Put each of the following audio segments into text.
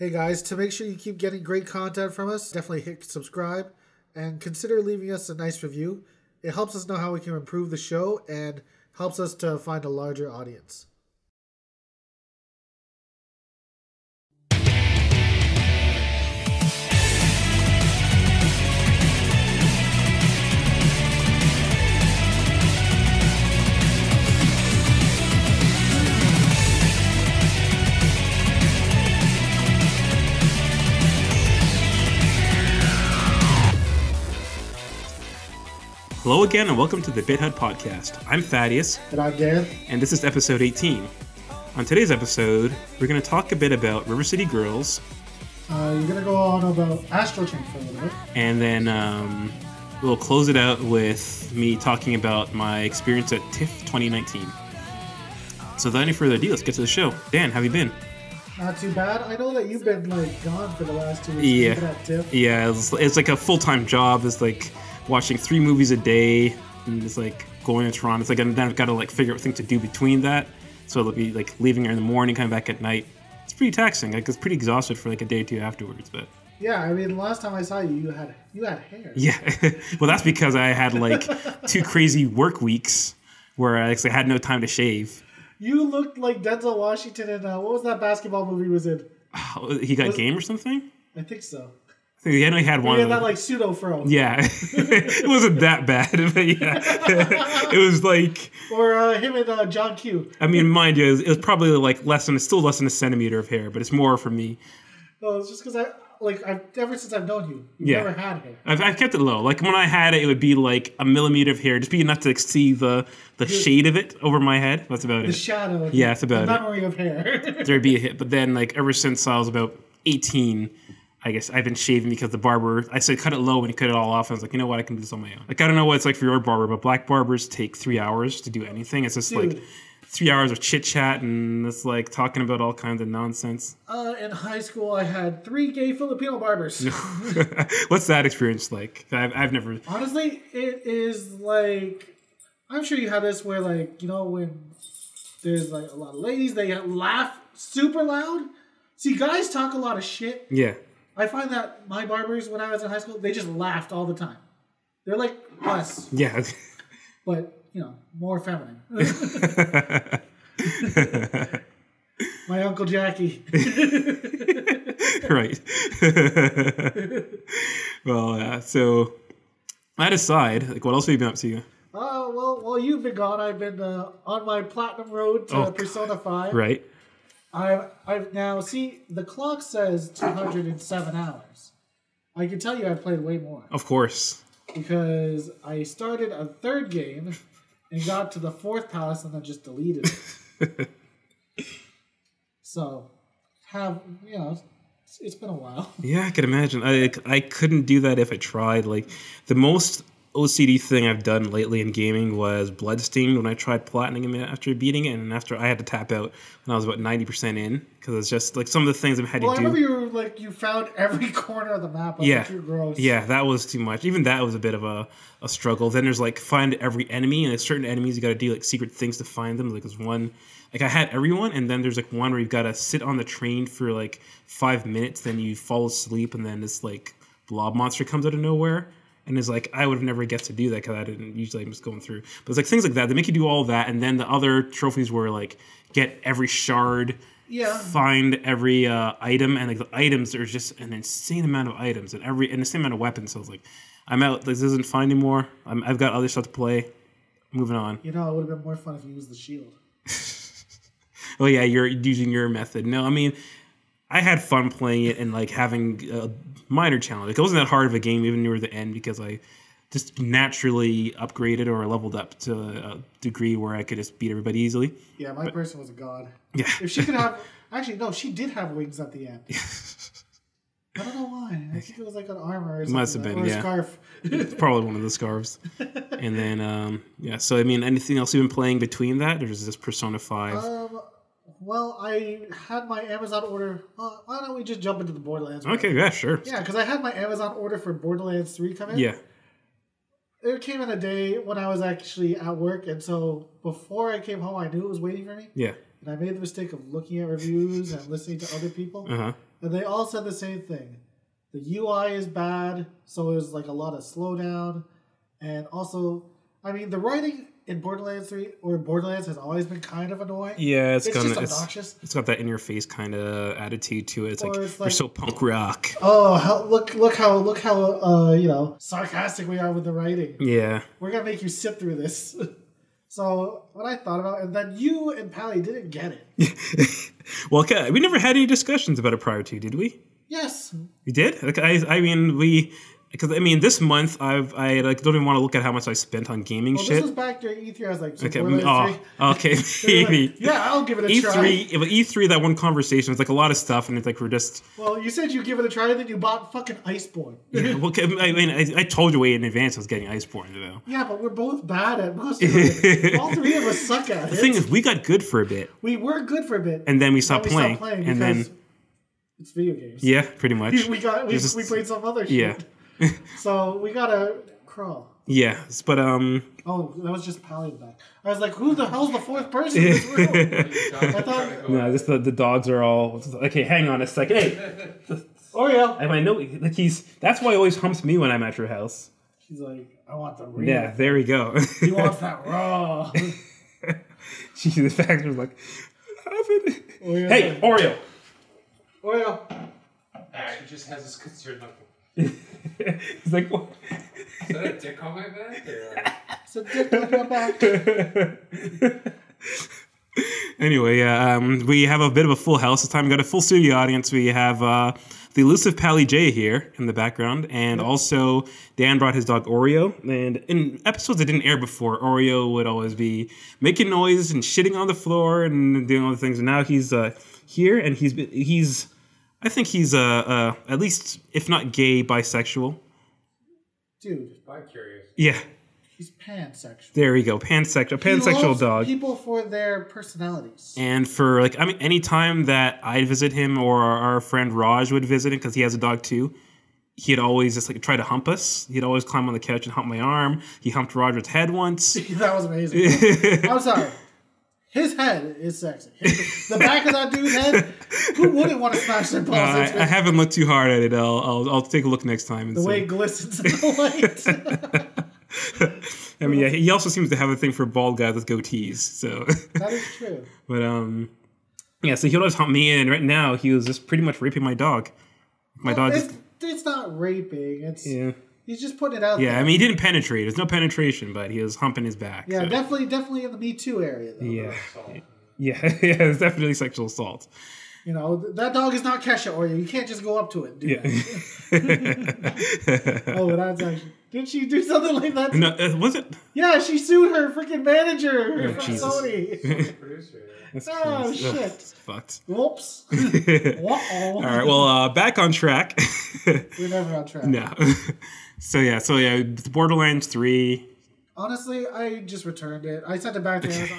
Hey guys, to make sure you keep getting great content from us, definitely hit subscribe and consider leaving us a nice review. It helps us know how we can improve the show and helps us to find a larger audience. Hello again and welcome to the BitHUD podcast. I'm Thaddeus. And I'm Dan. And this is episode 18. On today's episode, we're going to talk a bit about River City Girls. You're going to go on about Astral Chain for a little bit. And then we'll close it out with me talking about my experience at TIFF 2019. So without any further ado, let's get to the show. Dan, how have you been? Not too bad. I know that you've been gone for the last 2 weeks. Yeah. At TIFF. Yeah, it's like a full-time job. It's like watching 3 movies a day, and it's like going to Toronto. It's like, and then I've got to figure out things to do between that. So it'll be like leaving in the morning, coming back at night. It's pretty taxing. It's pretty exhausted for a day or two afterwards. But yeah, I mean, last time I saw you, you had hair. Yeah, well, that's because I had 2 crazy work weeks where I actually had no time to shave. You looked like Denzel Washington in what was that basketball movie he was in? He got game or something? I think so. I think he only had one. He had that pseudo fro. Yeah, it wasn't that bad, but yeah, it was Or him and John Q. I mean, mind you, it was probably still less than a centimeter of hair, but it's more for me. Oh, it's just because ever since I've known you, you've never had hair. I've kept it low. When I had it, it would be a millimeter of hair, just be enough to see the shade of it over my head. That's about it. The shadow. Yeah, that's about it. The memory of hair. There'd be a hit, but then ever since I was about 18. I guess I've been shaving because the barber, I said cut it low and he cut it all off. I was like, you know what, I can do this on my own. I don't know what it's like for your barber, but black barbers take 3 hours to do anything. It's just 3 hours of chit chat and it's talking about all kinds of nonsense. In high school, I had 3 gay Filipino barbers. What's that experience like? I've never. Honestly, it is I'm sure you have this where when there's a lot of ladies, they laugh super loud. See, guys talk a lot of shit. Yeah. I find that my barbers, when I was in high school, they just laughed all the time. They're like us. Yeah. But, more feminine. My Uncle Jackie. Right. Well, so that aside, what else have you been up to? Well, you've been gone. I've been on my platinum road to Persona 5. Right. I've now, the clock says 207 hours. I can tell you I've played way more. Of course. Because I started a 3rd game and got to the 4th palace and then just deleted it. So, it's been a while. Yeah, I can imagine. I couldn't do that if I tried. The most OCD thing I've done lately in gaming was Bloodstained when I tried platining it after beating it, and after I had to tap out when I was about 90% in because it's just some of the things I've had to do. I remember you found every corner of the map. You're gross. Yeah, that was too much. Even that was a bit of a struggle. Then there's find every enemy, and there's certain enemies you got to do secret things to find them. There's one I had everyone, and then there's one where you've got to sit on the train for 5 minutes, then you fall asleep, and then this blob monster comes out of nowhere. And it's I would have never get to do that because I didn't usually. I'm just going through. But it's things like that. They make you do all that. And then the other trophies were get every shard, find every item. And the items, there's just an insane amount of items and the same amount of weapons. So I was I'm out. This isn't fun anymore. I've got other stuff to play. Moving on. It would have been more fun if you used the shield. Oh, yeah, you're using your method. No, I mean, I had fun playing it and having a minor challenge. It wasn't that hard of a game even near the end because I just naturally upgraded or leveled up to a degree where I could just beat everybody easily. Yeah, my person was a god. Yeah. If she could have... Actually, no, she did have wings at the end. I don't know why. I think it was an armor or something. Must have been, or a scarf. Probably one of the scarves. And then, so I mean, anything else you've been playing between that? Or is this Persona 5? Well, I had my Amazon order. Why don't we just jump into the Borderlands? Okay, yeah, sure. Yeah, because I had my Amazon order for Borderlands 3 come in. Yeah. It came in a day when I was actually at work, and so before I came home, I knew it was waiting for me. Yeah. and I made the mistake of looking at reviews and listening to other people, and they all said the same thing. The UI is bad, so it was like a lot of slowdown, and also, I mean, the writing in Borderlands 3 or Borderlands has always been kind of annoying. Yeah, it's just obnoxious. It's got that in your face kind of attitude to it. It's like we're so punk rock. Oh, look how sarcastic we are with the writing. Yeah, we're gonna make you sit through this. So what I thought about, and then you and Pally didn't get it. Well, okay, we never had any discussions about it prior to, did we? Yes, we did. Like I mean, because I mean, this month I don't even want to look at how much I spent on gaming shit. This was back during E3. I was like, so okay, okay, maybe. Yeah, I'll give it a E3, try. E3, that one conversation was like a lot of stuff, and it's like we're just. Well, you said you give it a try, then you bought fucking Iceborne. Yeah, well, I mean, I told you way in advance I was getting Iceborne, though. Yeah, but we're both bad at most of it. All three of us suck at it. The thing is, we got good for a bit. We were good for a bit, and then we stopped playing, and then. It's video games. Yeah, pretty much. we played some other shit. Yeah. So we gotta crawl. Yeah, but Oh, that was just Pally back. I was like, who the hell's the fourth person in this room? I thought. No, just the dogs are all. Okay, hang on a second. Hey, Oreo. I know, like that's why he always humps me when I'm at your house. He's like, I want the real. Yeah, there we go. He wants that raw. Jeez, the fact was like, Oreo. Hey, Oreo. Oreo. He just has his concerned knuckle. He's like, what? Is that a dick on my back? Or? It's a dick on your back. Anyway, we have a bit of a full house this time. We got a full studio audience. We have the elusive Pally J here in the background, and also Dan brought his dog Oreo. And in episodes that didn't air before, Oreo would always be making noise and shitting on the floor and doing all the things. And now he's here, and he's I think he's at least, if not gay, bisexual. Dude. Bi-curious. Yeah. He's pansexual. There we go. Pansexual dog. People for their personalities. And for, like, I mean, any time that I'd visit him or our friend Raj would visit him, because he has a dog too, he'd always just, like, try to hump us. He'd always climb on the couch and hump my arm. He humped Roger's head once. That was amazing. I'm sorry. His head is sexy. The back of that dude's head, who wouldn't want to smash their balls into it? I haven't looked too hard at it. I'll take a look next time. And the way it glistens in the light. I mean, yeah, he also seems to have a thing for bald guys with goatees. So that is true. But yeah. So he always hump me, and right now he was just pretty much raping my dog. My dog. It's not raping. It's yeah. He's just putting it out there. Yeah, I mean, he didn't penetrate. There's no penetration, but he was humping his back. Yeah, so. definitely in the Me Too area, though. Yeah. Yeah, it's definitely sexual assault. You know, that dog is not Kesha Oreo. You can't just go up to it and do that. Oh, that's actually... Did she do something like that? No, was it? Yeah, she sued her freaking manager from Jesus. Sony. That's oh, crazy. shit. That's fucked. Whoops. All right, well, back on track. We're never on track. No. So yeah, Borderlands 3. Honestly, I just returned it. I sent it back to Amazon.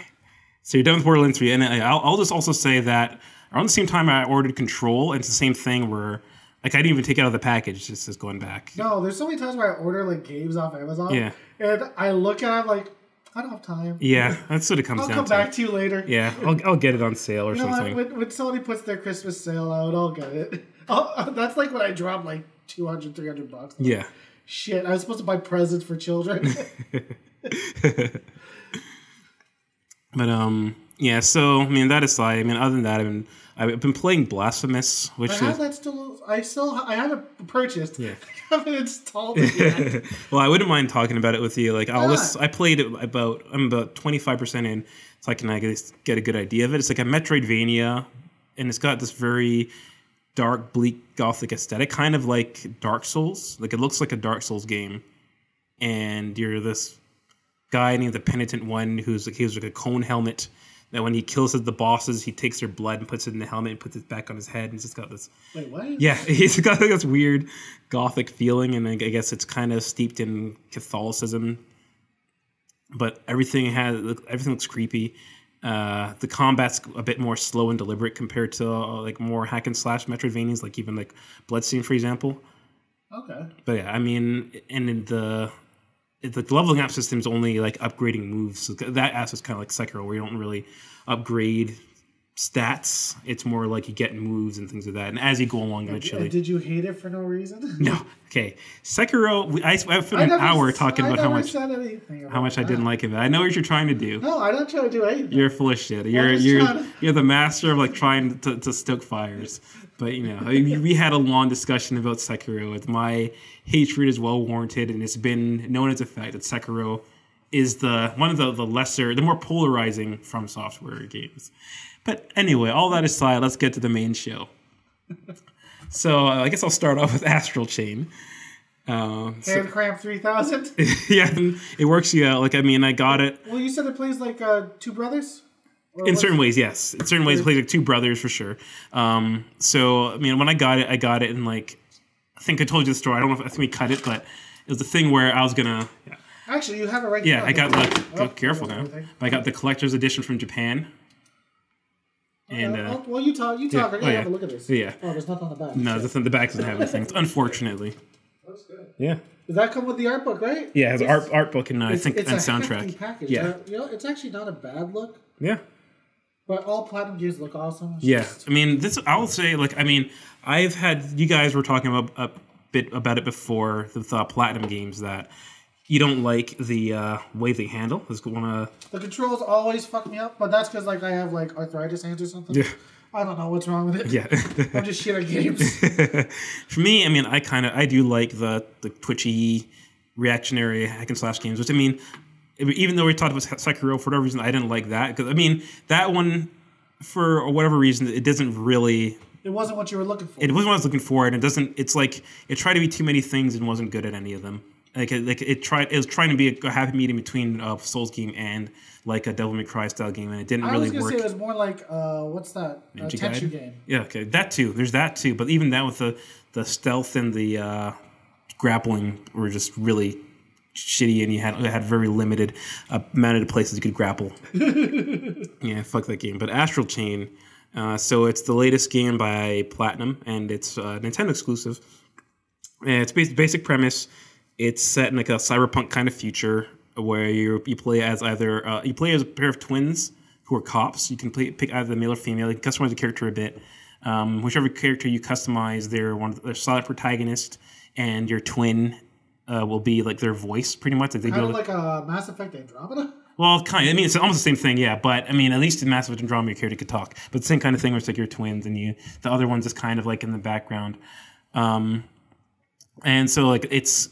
So you're done with Borderlands 3, and I'll just also say that around the same time I ordered Control, and it's the same thing where like I didn't even take it out of the package, just as going back. No, there's so many times where I order like games off Amazon. Yeah. And I look at it, I'm like, I don't have time. Yeah, that's what it comes down to. I'll come back to you later. Yeah, I'll get it on sale or something. When Sony puts their Christmas sale out, I'll get it. That's like when I drop like $200, $300. Yeah. Shit, I was supposed to buy presents for children. But yeah. So I mean, that aside, I mean, other than that, I've been playing Blasphemous, which I haven't purchased. Yeah. I haven't installed it yet. Well, I wouldn't mind talking about it with you. Like, I played it I'm about 25% in, so I can get a good idea of it. It's like a Metroidvania, and it's got this very dark, bleak, gothic aesthetic, kind of like Dark Souls. Like, it looks like a Dark Souls game, and you're this guy named the Penitent One he has like a cone helmet. That when he kills the bosses, he takes their blood and puts it in the helmet and puts it back on his head, and it's just got this. Wait, what? Yeah, he's got like this weird gothic feeling, and I guess it's kind of steeped in Catholicism. But everything looks creepy. The combat's a bit more slow and deliberate compared to like more hack and slash Metroidvanias, like even like Bloodstained, for example. Okay. But yeah, I mean, and in the leveling up system's only like upgrading moves. So that aspect's kind of like Sekiro, where you don't really upgrade stats. It's more like you get moves and things like that. And as you go along, eventually. Did you hate it for no reason? No. Okay. Sekiro, I spent an hour talking about how much I didn't like it. I know what you're trying to do. No, I'm not trying to do anything. You're full of shit. You're the master of like trying to stoke fires. But you know, we had a long discussion about Sekiro. My hatred is well warranted, and it's been known as a fact that Sekiro is one of the more polarizing From Software games. But anyway, all that aside, let's get to the main show. So I guess I'll start off with Astral Chain. Hand Cramp 3000? Yeah, it works. Yeah, like I got it. Well, you said it plays like two brothers? In certain ways, yes. In certain ways, it plays like two brothers for sure. So when I got it in like, I think I told you the story. I think we cut it, but it was the thing where I was gonna. Yeah. Actually, you have it right. Yeah, I got careful now. I got the collector's edition from Japan. And well, you talk. Have a look at this. Yeah. Oh, there's nothing on the back. No, the back doesn't have anything. Unfortunately. That's good. Yeah. Does that come with the art book, right? Yeah, it has an art book and I think and soundtrack. Hefty package. Yeah. It's actually not a bad look. Yeah. But all Platinum games look awesome. I will say, I've had, you guys were talking about a bit about it before, the Platinum games, that you don't like the way they handle. The controls always fuck me up, but that's because I have arthritis hands or something. Yeah. I don't know what's wrong with it. Yeah. I'm just shit at games. For me, I do like the twitchy, reactionary hack and slash games, which even though we talked about Sekiro, for whatever reason, I didn't like that. Because, that one, for whatever reason, it doesn't really... It wasn't what you were looking for. It wasn't what I was looking for, and it tried to be too many things and wasn't good at any of them. It was trying to be a happy medium between a Souls game and like a Devil May Cry style game, and it didn't really work. I was going to say it was more like what's that? Tenchu game. Yeah, okay, that too. There's that too, but even that with the stealth and the grappling were just really shitty, and you had very limited amount of places you could grapple. Yeah, fuck that game. But Astral Chain, so it's the latest game by Platinum, and it's Nintendo exclusive. And it's basic premise. It's set in like a cyberpunk kind of future where you play as a pair of twins who are cops. You can pick either the male or female. You can customize the character a bit. Whichever character you customize, they're solid protagonist, and your twin will be like their voice, pretty much. Kind of like a Mass Effect Andromeda? Well, kind of. It's almost the same thing, yeah. But at least in Mass Effect Andromeda, your character could talk. But the same kind of thing where it's like your twins, and the other one's just kind of like in the background. And so it's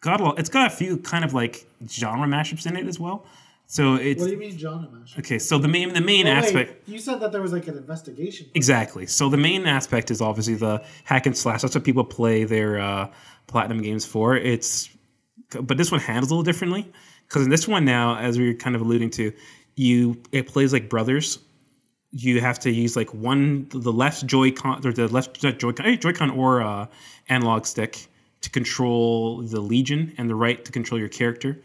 got a few kind of like genre mashups in it as well. So it's. What do you mean genre mashup? Okay, so the main aspect. Wait, you said that there was like an investigation. Exactly. So the main aspect is obviously the hack and slash. That's what people play their Platinum games for. But this one handles a little differently, because in this one now, as we were kind of alluding to, it plays like brothers. You have to use like the left Joy-Con or the left Joy-Con or analog stick to control the Legion, and the right to control your character.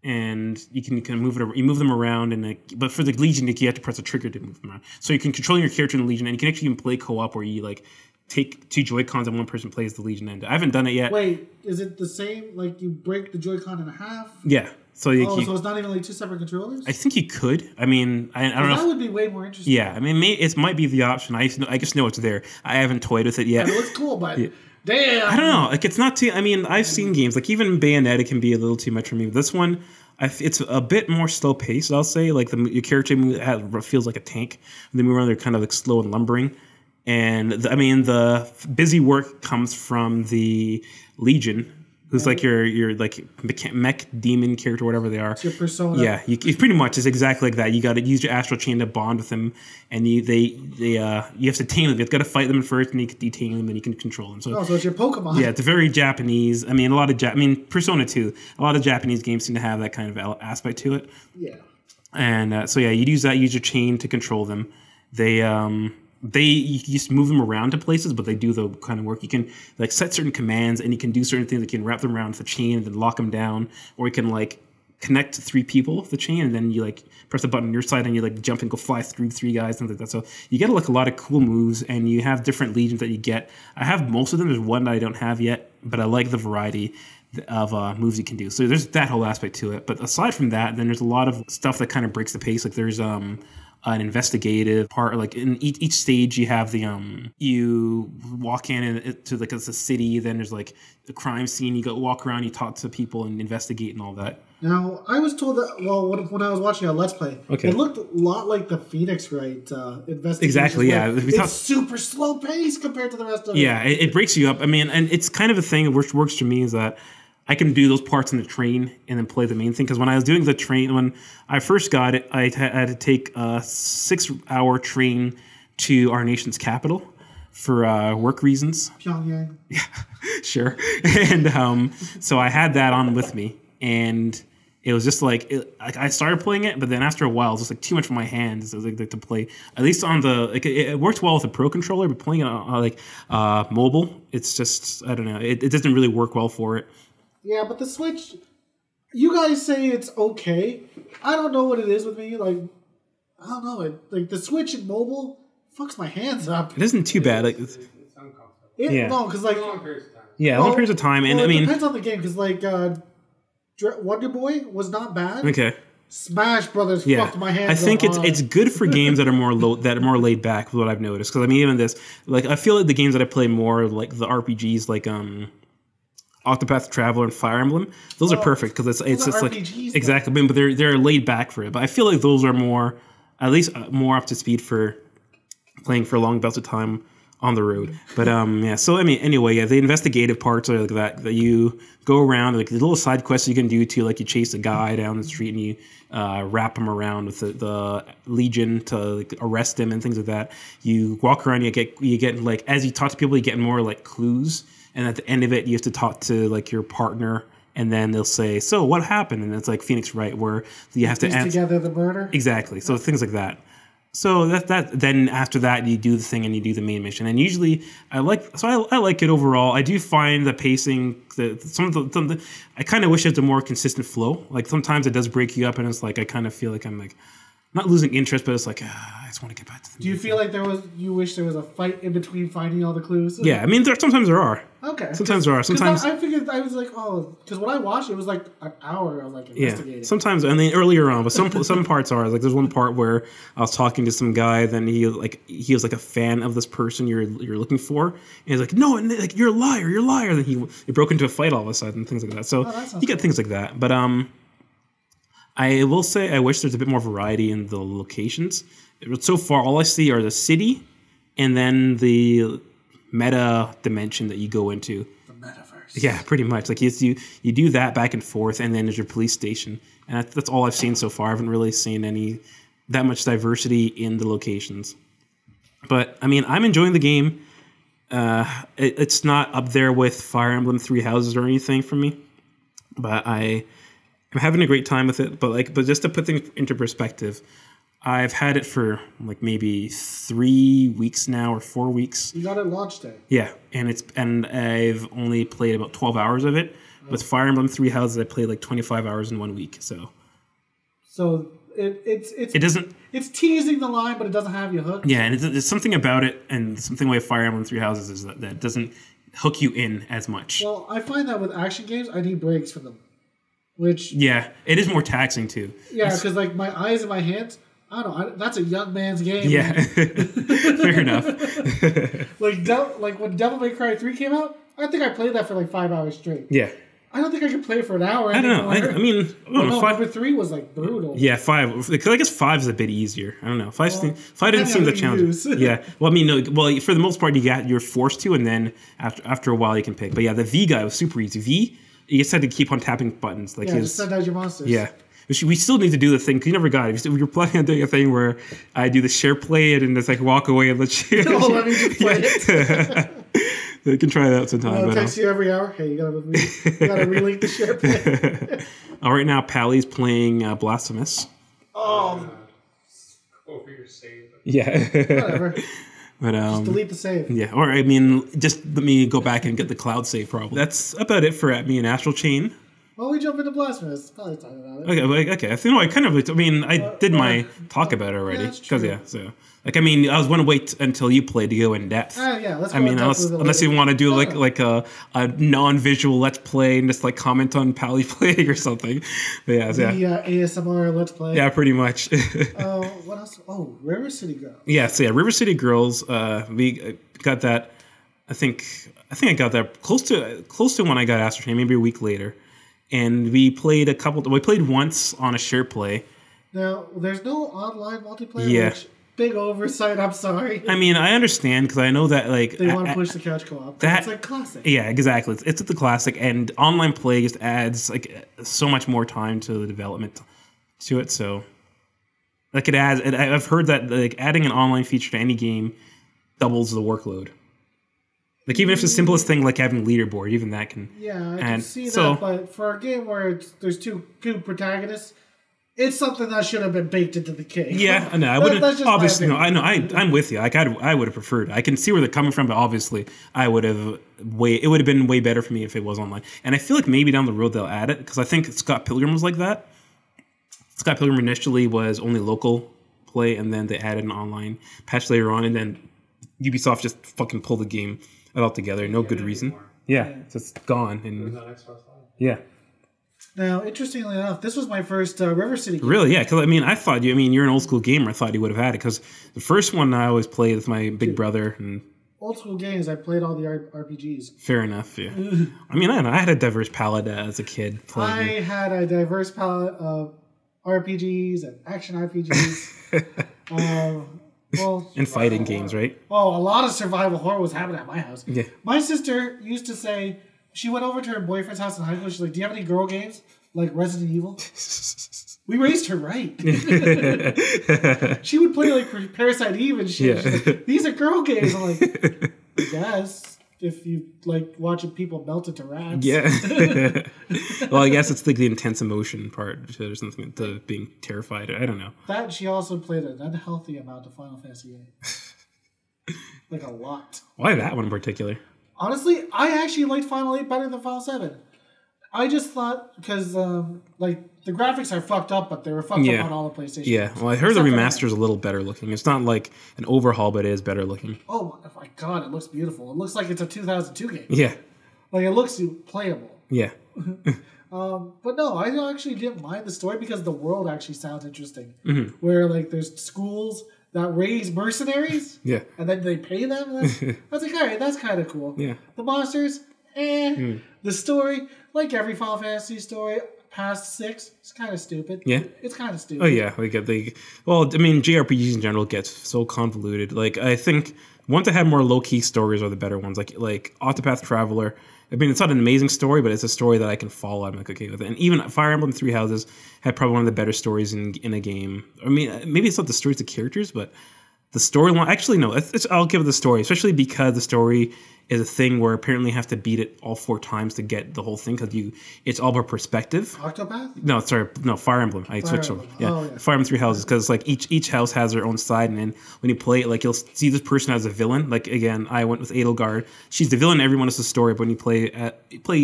And you can move them around, but for the Legion, you have to press a trigger to move them around. So you can control your character in the Legion, and you can actually even play co-op where you like take two Joy-Cons and one person plays the Legion end. I haven't done it yet. Wait, is it the same? Like you break the Joy-Con in half? Yeah. So so it's not even like two separate controllers? I think you could. I don't know. That would be way more interesting. Yeah, it might be the option. I just know it's there. I haven't toyed with it yet. It looks cool, but yeah. Damn. I don't know. Like it's not too. I've seen games like even Bayonetta can be a little too much for me. But this one, it's a bit more slow paced. I'll say like your character feels like a tank. When they move around, they're kind of like slow and lumbering. And the busy work comes from the Legion, who's like your like mech demon character, whatever they are. It's your persona. Yeah, you pretty much is exactly like that. You got to use your astral chain to bond with them, and you have to tame them. You've got to fight them first, and you can detain them, and you can control them. So it's your Pokemon. Yeah, it's a very Japanese. Persona 2. A lot of Japanese games seem to have that kind of aspect to it. Yeah. And you use your chain to control them. You just move them around to places, but they do the kind of work. You can like set certain commands, and you can do certain things. You can wrap them around the chain and then lock them down, or you can like connect 3 people with the chain, and then you like press a button on your side, and you like jump and go fly through 3 guys, things like that. So you get like a lot of cool moves, and you have different legions that you get. I have most of them. There's one that I don't have yet, but I like the variety of moves you can do. So there's that whole aspect to it. But aside from that, then there's a lot of stuff that kind of breaks the pace. Like there's an investigative part. Like in each stage, you have the you walk to like it's a city. Then there's like the crime scene. You go walk around, you talk to people and investigate and all that. Now, I was told that, well, when I was watching a Let's Play, it looked a lot like the Phoenix Wright investigation. Exactly, yeah. It's super slow paced compared to the rest of it. Yeah, it breaks you up. I mean, and it's kind of a thing which works for me is that I can do those parts in the train and then play the main thing. Because when I was doing the train, when I first got it, I had to take a 6-hour train to our nation's capital for work reasons. Pyongyang. Yeah, sure. And so I had that on with me. And it was just like I started playing it, but then after a while, it was just like too much for my hands. It was like to play at least on the it worked well with the Pro controller, but playing it on mobile, it's just I don't know. It doesn't really work well for it. Yeah, but the Switch, you guys say it's okay. I don't know what it is with me. Like I don't know. Like the Switch and mobile fucks my hands up. It isn't too bad. Like It's uncomfortable. No, because like Long periods of time. long periods of time, and well, I mean it depends on the game. Because like Wonder Boy was not bad. okay. Smash Brothers fucked my hands. I think it's good for games that are more laid back. Is what I've noticed. Because I mean, even this, like I feel like the games that I play more, like the RPGs, like Octopath Traveler and Fire Emblem, those are perfect because it's just like RPGs, exactly, but they're laid back for it. But I feel like those are more, at least more up to speed for playing for long bouts of time on the road. But yeah, so I mean, anyway, yeah, the investigative parts are like that you go around, like the little side quests you can do too, like you chase a guy down the street and you wrap him around with the Legion to like, arrest him and things like that. You walk around, you get like as you talk to people, you get more like clues, and at the end of it, you have to talk to like your partner. And then they'll say, "So what happened?" And it's like Phoenix Wright, where you have to answer together the murder. Exactly. So things like that. So that then after that you do the thing and you do the main mission. And usually I like it overall. I do find the pacing I kind of wish it had a more consistent flow. Like sometimes it does break you up and it's like I kind of feel like I'm like not losing interest, but it's like I just want to get back to the Do you feel like you wish there was a fight in between finding all the clues? Yeah, I mean sometimes there are. Okay. Sometimes there are. Sometimes I figured I was like, because when I watched it was like an hour of like investigating. Yeah, sometimes, and then earlier on, but some parts are like there's one part where I was talking to some guy, then he was like a fan of this person you're looking for, and he's like, no, and like you're a liar. Then he broke into a fight all of a sudden, things like that. So you get things like that, but I will say I wish there's a bit more variety in the locations. So far, all I see are the city, and then the meta dimension that you go into. The metaverse. Yeah, pretty much. Like you do that back and forth, and then there's your police station, and that's all I've seen so far. I haven't really seen that much diversity in the locations. But I mean, I'm enjoying the game. It's not up there with Fire Emblem Three Houses or anything for me, but I'm having a great time with it. But just to put things into perspective, I've had it for like maybe 3 weeks now or 4 weeks. You got it launch day. Yeah, and I've only played about 12 hours of it. Oh. With Fire Emblem Three Houses, I played like 25 hours in 1 week. So it's teasing the line, but it doesn't have you hooked. Yeah, and there's something about it, and something with Fire Emblem Three Houses is that doesn't hook you in as much. Well, I find that with action games, I need breaks from them. Which it is more taxing too. Yeah, because like my eyes and my hands. I don't know. That's a young man's game. Yeah, fair enough. like when Devil May Cry 3 came out, I think I played that for like 5 hours straight. Yeah. I don't think I could play it for an hour. I don't know. I mean, number 3 was like brutal. Yeah, 5. Because I guess 5 is a bit easier. I don't know. 5 didn't seem the challenge. Yeah. Well, I mean, no. Well, for the most part, you're forced to, and then after a while, you can pick. But yeah, the V guy was super easy. V, you just had to keep on tapping buttons. Like just send out your monsters. Yeah. We still need to do the thing because you never got it. We were planning on doing a thing where I do the share play it and just like walk away and let you. No, let me just play it. You can try that sometime. I'll text you every hour. Hey, you gotta relink the share play. Right now, Pally's playing Blasphemous. Go for your save. Yeah. Whatever. But, just delete the save. Yeah, or I mean, just let me go back and get the cloud save. Probably that's about it for me and Astral Chain. Well, we jump into Blasphemous. Probably talk about it. Okay. I think I did my talk about it already. So I was going to wait until you played to go in depth. Let's go unless you want to do like a non-visual let's play and just like comment on Pally playing or something. But ASMR let's play. Yeah, pretty much. What else? Oh, River City Girls. River City Girls. We got that. I think I got that close to when I got Astral Chain, maybe a week later. And we played once on a share play. Now, there's no online multiplayer, which big oversight, I'm sorry. I mean, I understand, because I know that, like... They want to push the couch co-op. It's like classic. Yeah, exactly. It's the classic, and online play just adds, like, so much more time to the development to it, so... Like, it adds... I've heard that, like, adding an online feature to any game doubles the workload. Like, even if it's the simplest thing, like having a leaderboard, even that can... Yeah, I can see that, but for a game where there's two protagonists, it's something that should have been baked into the cake. Yeah, no, I wouldn't... Obviously, no, I know, I'm with you. Like, I would have preferred it. I can see where they're coming from, but obviously, it would have been way better for me if it was online. And I feel like maybe down the road they'll add it, because I think Scott Pilgrim was like that. Scott Pilgrim initially was only local play, and then they added an online patch later on, and then Ubisoft just fucking pulled the game all together, no good reason. Anymore. Yeah, it's just gone. And yeah. Now, interestingly enough, this was my first River City game. Really? Yeah, because you're an old school gamer. I thought you would have had it, because the first one I always played with my big brother. And old school games, I played all the RPGs. Fair enough, yeah. I had a diverse palette as a kid. I had a diverse palette of RPGs and action RPGs. And fighting games, right? Oh, a lot of survival horror was happening at my house. Yeah. My sister used to say, she went over to her boyfriend's house in high school. She's like, "Do you have any girl games like Resident Evil?" We raised her right. She would play like Parasite Eve and shit. Yeah. She's like, "These are girl games." I'm like, I guess if you like watching people melt into rats. Yeah. Well, I guess it's like the intense emotion part or something, the being terrified. I don't know. That she also played an unhealthy amount of Final Fantasy VIII. Like a lot. Why that one in particular? Honestly, I actually liked Final 8 better than Final 7. I just thought, because the graphics are fucked up, but they were fucked up on all the PlayStation. Yeah, well, I heard the remaster's a little better looking. It's not like an overhaul, but it is better looking. Oh my god, it looks beautiful. It looks like it's a 2002 game. Yeah. Like, it looks playable. Yeah. But no, I actually didn't mind the story because the world actually sounds interesting. Mm-hmm. Where, like, there's schools that raise mercenaries. Yeah. And then they pay them. That's like, all right, that's kind of cool. Yeah. The monsters, The story, like every Final Fantasy story, past 6, it's kind of stupid. Yeah. It's kind of stupid. Oh, yeah. JRPGs in general gets so convoluted. Like, I think ones that have more low-key stories are the better ones. Like Octopath Traveler. I mean, it's not an amazing story, but it's a story that I can follow. I'm like, okay with it. And even Fire Emblem Three Houses had probably one of the better stories in a game. I mean, maybe it's not the stories of characters, but the storyline. Actually, no. I'll give it the story, especially because the story is a thing where apparently you have to beat it all 4 times to get the whole thing, because it's all about perspective. Octopath? No, Fire Emblem. I switched over. Yeah. Fire Emblem Three Houses, because like each house has their own side, and then when you play it, like you'll see this person as a villain. Like again, I went with Edelgard. She's the villain. Everyone is the story, but when you play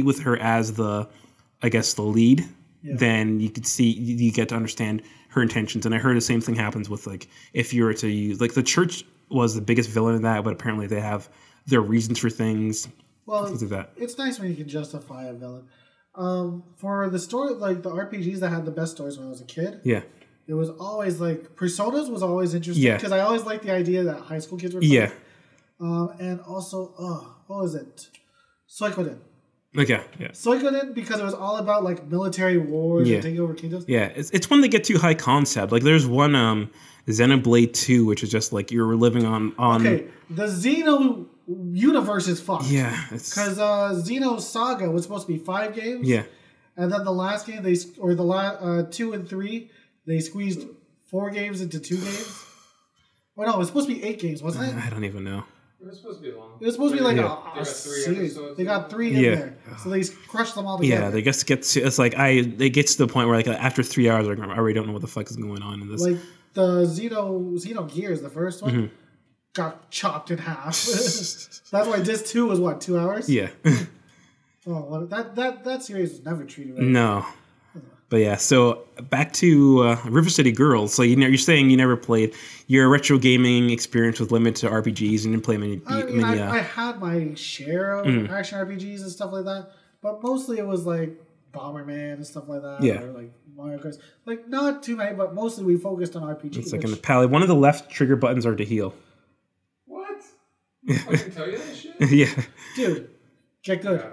with her as the lead, then you could see you get to understand her intentions. And I heard the same thing happens with like if you were to use like the church was the biggest villain in that, but apparently they have their reasons for things. Well, things like that. It's nice when you can justify a villain. For the story, like the RPGs that had the best stories when I was a kid. Yeah. It was always like Personas was always interesting because I always liked the idea that high school kids were playing. Yeah. And also, what was it? Suikoden. Okay, yeah. Suikoden, because it was all about like military wars and taking over kingdoms. Yeah, it's when they get too high concept. Like there's one Xenoblade 2, which is just like you're living on. Okay, the Xeno universe is fucked. Yeah, because Xeno Saga was supposed to be 5 games. Yeah, and then the last game 2 and 3 they squeezed 4 games into 2 games. Oh no, it was supposed to be 8 games, wasn't it? I don't even know. It was supposed to be long. It was supposed to be like a series. They got 3 in there, so they crushed them all together. Yeah, they just get to, it's like they get to the point where like after 3 hours, I already don't know what the fuck is going on in this. Like the Xeno Gears, the first one, got chopped in half. That's why disc 2 was what, 2 hours? Yeah. Oh, that series was never treated right. No. But yeah, so back to River City Girls. So you're saying you never played. Your retro gaming experience was limited to RPGs and didn't play many. I had my share of action RPGs and stuff like that, but mostly it was like Bomberman and stuff like that. Yeah. Or like Mario Kart. Like not too many, but mostly we focused on RPGs. It's like in the palette. One of the left trigger buttons are to heal. What? I can tell you that shit? Yeah. Dude, get good.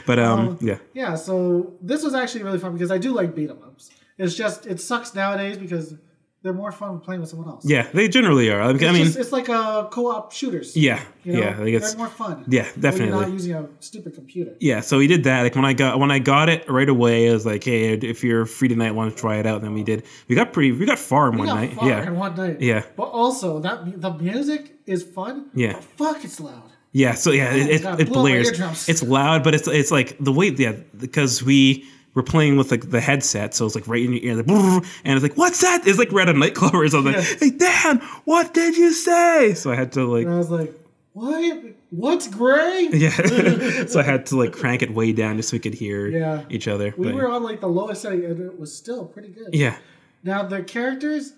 But yeah. Yeah, so this was actually really fun because I do like beat 'em ups. It's just it sucks nowadays because they're more fun playing with someone else. Yeah, they generally are. It's like a co-op shooters. Yeah, you know? yeah, they're more fun. Yeah, definitely. When you're not using a stupid computer. Yeah, so we did that. Like when I got it right away, I was like, hey, if you're free tonight, want to try it out? And then we did. We got far in one night. In one night. Yeah. But also the music is fun. Yeah. But fuck, it's loud. Yeah, so yeah, it blares. It's loud, but it's like the way, because we were playing with like the headset, so it's like right in your ear, like, and it's like, what's that? It's like we're at a nightclub or something. Yeah. Hey Dan, what did you say? So I had to like. And I was like, what? What's gray? Yeah, so I had to like crank it way down just so we could hear each other. We were on like the lowest setting, and it was still pretty good. Yeah. Now the characters,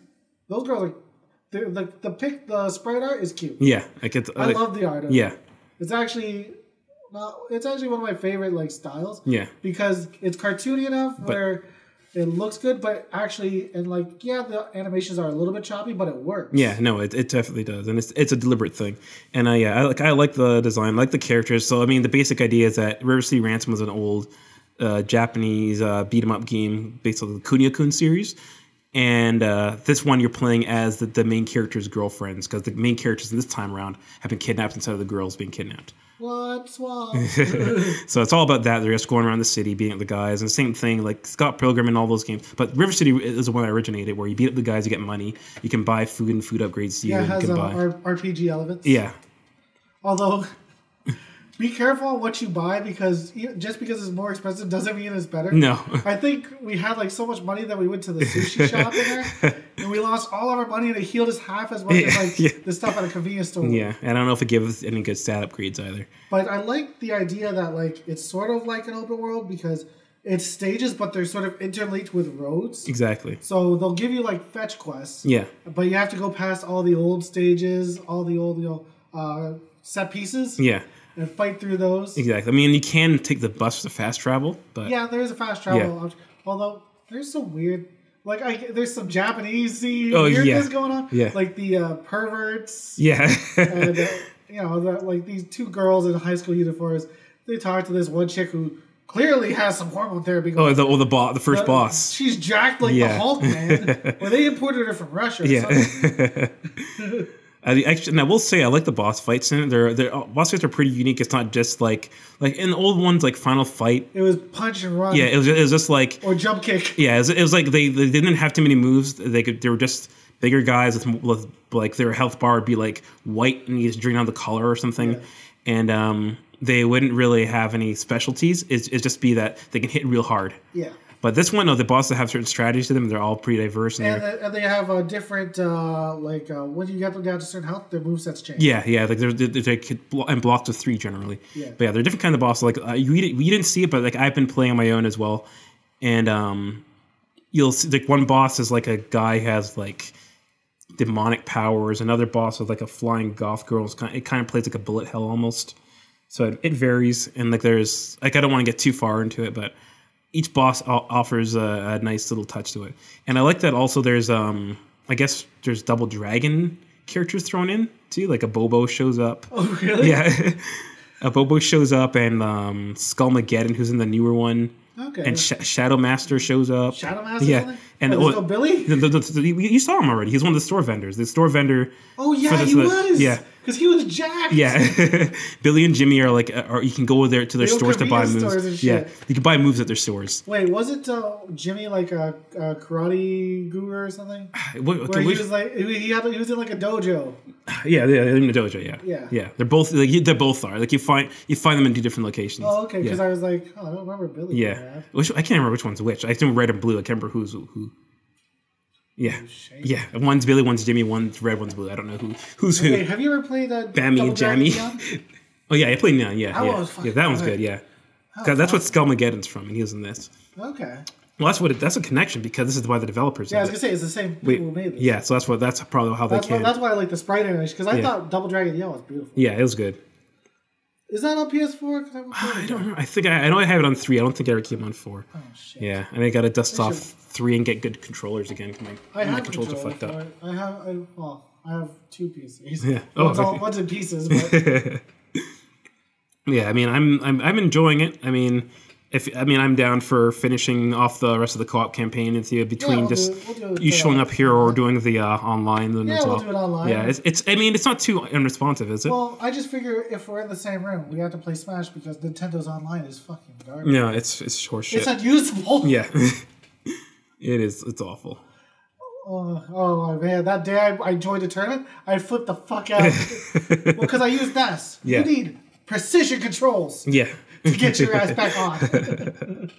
those girls are. The sprite art is cute. Yeah, I love the art of it. Yeah. It's actually one of my favorite like styles. Yeah. Because it's cartoony enough where it looks good, but actually the animations are a little bit choppy, but it works. Yeah, no, it definitely does, and it's a deliberate thing. And I like the design, I like the characters. So I mean, the basic idea is that River City Ransom was an old Japanese beat 'em up game based on the Kunio-kun series. And this one you're playing as the main character's girlfriends, because the main characters this time around have been kidnapped instead of the girls being kidnapped. What? So it's all about that. They're just going around the city, beating up the guys. And same thing, like Scott Pilgrim and all those games. But River City is the one that originated, where you beat up the guys, you get money. You can buy food and food upgrades to you. Yeah, it has you can buy. RPG elements. Yeah. Although, be careful on what you buy, because just because it's more expensive doesn't mean it's better. No. I think we had like so much money that we went to the sushi shop in there, and we lost all of our money, and it healed us half as much as the stuff at a convenience store. Yeah, and I don't know if it gives any good stat upgrades either. But I like the idea that like it's sort of like an open world, because it's stages, but they're sort of interlinked with roads. Exactly. So they'll give you like fetch quests. Yeah. But you have to go past all the old stages, all the old set pieces. Yeah. And fight through those. Exactly. I mean, you can take the bus to fast travel, but yeah, there is a fast travel option. Although there's some weird, there's some Japanese-y weirdness going on. Yeah. Like the perverts. Yeah. And like these two girls in high school uniforms. They talk to this one chick who clearly has some hormone therapy going on. The first boss. She's jacked like the Hulk, man. Well, they imported her from Russia. Yeah. Actually, and I will say I like the boss fights in it. Their boss fights are pretty unique. It's not just like in the old ones, like Final Fight. It was punch and run. Yeah, it was just like or jump kick. Yeah, it was like they didn't have too many moves. They were just bigger guys with like their health bar would be like white, and you just drain out the color or something, and they wouldn't really have any specialties. It's just be that they can hit real hard. Yeah. But this one, the bosses have certain strategies to them. They're all pretty diverse. And they have a different, when you get them down to certain health, their movesets change. Yeah. Like they're and blocked with 3 generally. Yeah. But yeah, they're different kind of bosses. Like you didn't see it, but like I've been playing on my own as well. And you'll see like one boss is like a guy who has like demonic powers. Another boss is like a flying goth girl. It kind of plays like a bullet hell almost. So it varies. And like there's like I don't want to get too far into it, but each boss offers a nice little touch to it. And I like that also there's, I guess there's double dragon characters thrown in too. Like a Bobo shows up. Oh, really? Yeah. A Bobo shows up and Skullmageddon, who's in the newer one. Okay. And Shadow Master shows up. Shadow Master? Yeah. And there's no Billy? You saw him already. He's one of the store vendors. The store vendor. Oh, yeah, he was. Yeah. Because he was jacked. Yeah. Billy and Jimmy are like, or you can go there to their stores to buy moves. Yeah. You can buy moves at their stores. Wait, wasn't Jimmy like a karate guru or something? He was like, he was in like a dojo. Yeah, in the dojo, yeah. Yeah. They're both they both are. Like you find them in 2 different locations. Oh, okay. Because I was like, I don't remember Billy. Yeah. I can't remember which one's which. I assume red and blue. I can't remember who's who. Yeah. Yeah. One's Billy, one's Jimmy, one's red, one's blue. I don't know who's who. Have you ever played Bammy and Jammy? Oh yeah, I played Neon. Yeah. That one's good. Yeah. Because that's what Skullmageddon's from, and he was in this. Okay. Well, that's a connection because this is why the developers. Yeah, I was gonna say it's the same people who made this. Yeah, so that's probably how that's why I like the sprite animation because I thought Double Dragon Yellow was beautiful. Yeah, it was good. Is that on PS4? I don't know. I know I have it on 3. I don't think I ever came on 4. Oh shit. Yeah, and I got to dust off 3 and get good controllers again. My controls are fucked up. I have 2 PCs. Yeah. One's in pieces. But... yeah, I mean, I'm enjoying it. I mean, I'm down for finishing off the rest of the co-op campaign between we'll do you showing up here or doing the online. We'll do it online. Yeah, it's not too unresponsive, is it? Well, I just figure if we're in the same room, we have to play Smash because Nintendo's online is fucking garbage. No, it's horseshit. It's unusable. Yeah, it is. It's awful. Oh man, that day I joined a tournament, I flipped the fuck out. Well, because I used NES. Yeah. You need precision controls. Yeah. To get your ass back on.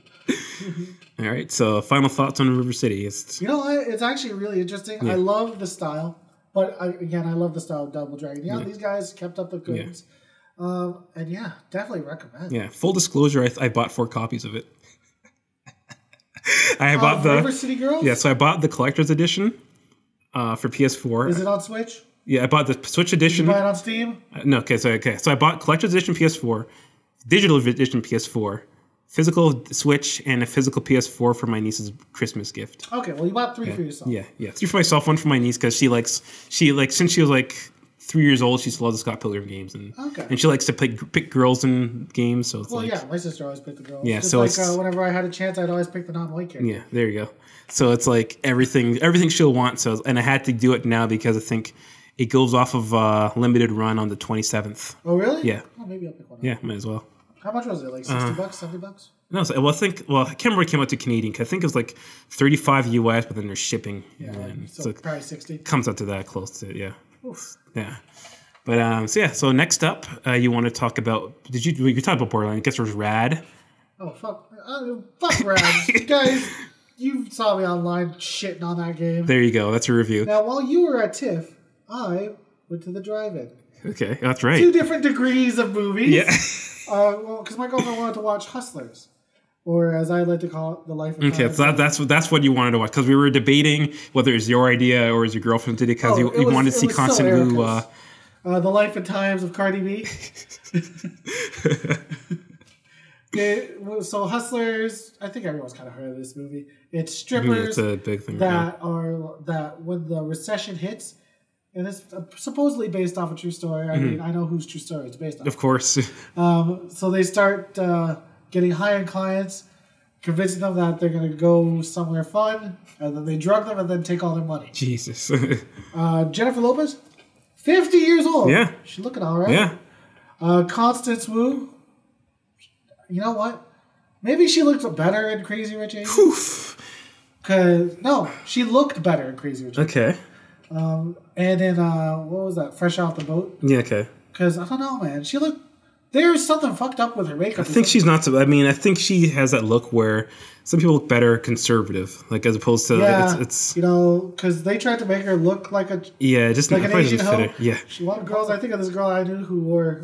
All right, so final thoughts on River City. You know what? It's actually really interesting. Yeah. I love the style, but I love the style of Double Dragon. Yeah, these guys kept up the goods. Yeah. And yeah, definitely recommend. Yeah, full disclosure, I bought 4 copies of it. I bought the River City Girls? Yeah, so I bought the collector's edition for PS4. Is it on Switch? Yeah, I bought the Switch edition. Did you buy it on Steam? No, so I bought collector's edition PS4. Digital edition PS4, physical Switch, and a physical PS4 for my niece's Christmas gift. Okay, well you bought 3 for yourself. Yeah, 3 for myself, 1 for my niece because she since she was like 3 years old, she still loves the Scott Pilgrim games and she likes to pick girls in games. So it's my sister always picked the girls. Yeah, just so whenever I had a chance, I'd always pick the non-white character. Yeah, there you go. So it's like everything she'll want. So and I had to do it now because I think it goes off of limited run on the 27th. Oh really? Yeah. Oh, maybe I'll pick one up. Yeah, might as well. How much was it? Like $60, $70? No, I can't remember it came out to Canadian. Cause I think it was like 35 US, but then there's shipping. Yeah, so probably 60. Comes out to that close to it, yeah. Oof. Yeah. But so next up, you want to talk about? You talked about Borderlands? I guess there's Rad. Oh fuck Rad, guys! You saw me online shitting on that game. There you go. That's a review. Now, while you were at TIFF, I went to the drive-in. Okay, that's right. 2 different degrees of movies. Yeah. Well, because my girlfriend wanted to watch Hustlers, or as I like to call it, The Life of Times. Okay, so that's what you wanted to watch because we were debating whether it's your idea or is your girlfriend did it because you wanted to see Constant Wu. The Life and Times of Cardi B. So Hustlers, I think everyone's kind of heard of this movie. It's strippers it's a big thing, that when the recession hits. And it's supposedly based off a true story. I mean, I know whose true story it's based on. Of course. So they start getting high-end clients, convincing them that they're going to go somewhere fun, and then they drug them and then take all their money. Jesus. Jennifer Lopez, 50 years old. Yeah. She's looking all right. Yeah. Constance Wu, you know what? Maybe she looked better in Crazy Rich Asians. No, she looked better in Crazy Rich Asians. Okay. And then, what was that? Fresh Off the Boat? Yeah, okay. Because, I don't know, man. She looked... There's something fucked up with her makeup. I think she's not... I think she has that look where some people look better conservative, like as opposed to... Yeah, it's because they tried to make her look like a... Yeah, just like an Asian hoe. Yeah. One girl, I think of this girl I knew who wore...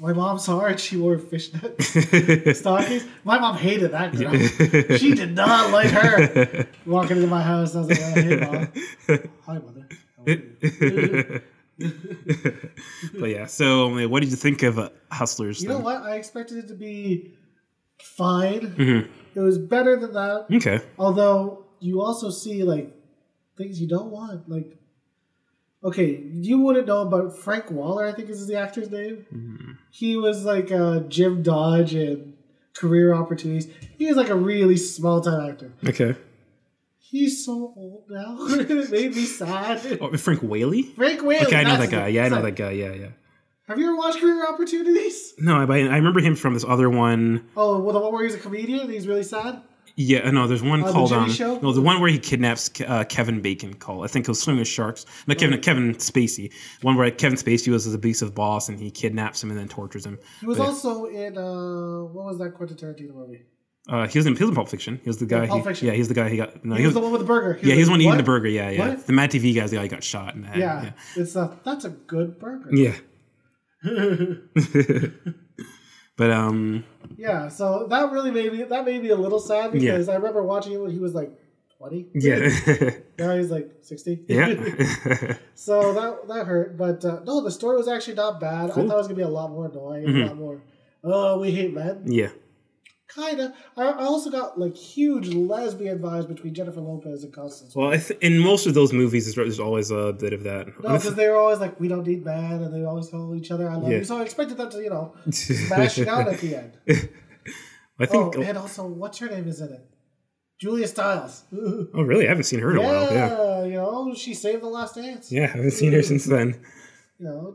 My mom saw her and she wore fishnet stockings. My mom hated that girl. Yeah. She did not like her. Walking into my house, I was like, hey, Mom. Hi, Mother. But yeah, so what did you think of Hustlers? You know what? I expected it to be fine. Mm-hmm. It was better than that. Okay. Although you also see like things you don't want. Like, okay, you wouldn't know about Frank Waller, I think is the actor's name. Mm-hmm. He was like Jim Dodge in Career Opportunities. He was like a really small time actor. Okay. He's so old now. It made me sad. Oh, Frank Whaley? Frank Whaley. Okay, I know that guy. Yeah, I know that guy. Yeah, yeah. Have you ever watched Career Opportunities? No, I remember him from this other one. Oh, well, the one where he's a comedian and he's really sad? Yeah, no, there's one called... The Show? No, the one where he kidnaps Kevin Bacon called... I think it was Swimming with Sharks. No, Kevin Spacey. One where Kevin Spacey was his abusive boss and he kidnaps him and then tortures him. He was also in... what was that Quentin Tarantino movie? He was in Pulp Fiction. He was the guy. Pulp Fiction. Yeah, he's the guy. He was the one with the burger. He was the one eating the burger. Yeah, yeah. What? The Mad TV guy's the guy who got shot in the head. Yeah. That's a good burger. Yeah. But yeah, so that really made me a little sad because I remember watching it when he was like 20. Yeah. Now he's like 60. Yeah. So that hurt. But no, the story was actually not bad. Cool. I thought it was going to be a lot more annoying, a lot more, oh, we hate men. Yeah. Kind of. I also got like huge lesbian vibes between Jennifer Lopez and Constance. Well, in most of those movies, there's always a bit of that. No, because they were always like, we don't need men, and they always tell each other, I love you. So I expected them to, smash it out at the end. I think. And also, what's her name is in it? Julia Stiles. Oh, really? I haven't seen her in a while. Yeah, she saved The Last Dance. Yeah, I haven't seen her since then. 10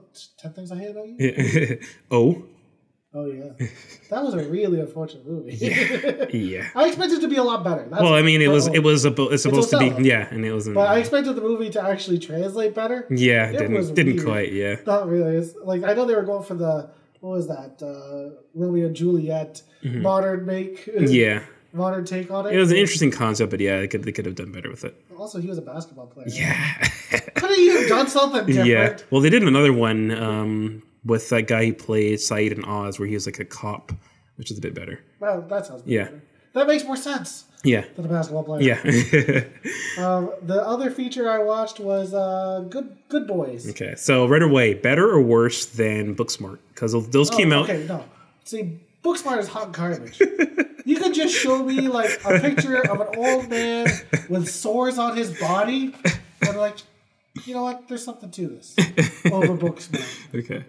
Things I Hate About You. Yeah. Oh. Oh, yeah. That was a really unfortunate movie. Yeah. I expected it to be a lot better. It's supposed to be, and it wasn't. But I expected the movie to actually translate better. Yeah, it didn't quite, yeah. Not really. It's, like, I know they were going for the, what was that, Romeo and Juliet, modern make. Yeah. Modern take on it. It was an interesting concept, but yeah, they could have done better with it. Also, he was a basketball player. Yeah. Couldn't you have done something different? Yeah. Well, they did another one, with that guy who played Saeed in Oz, where he was like a cop, which is a bit better. Well, that sounds better. That makes more sense. Yeah. Than a basketball player. Yeah. The other feature I watched was Good Boys. Okay, so right away, better or worse than Booksmart? Because those came out. Okay, no. See, Booksmart is hot garbage. You could just show me like a picture of an old man with sores on his body, and like, you know what? There's something to this over Booksmart. Okay.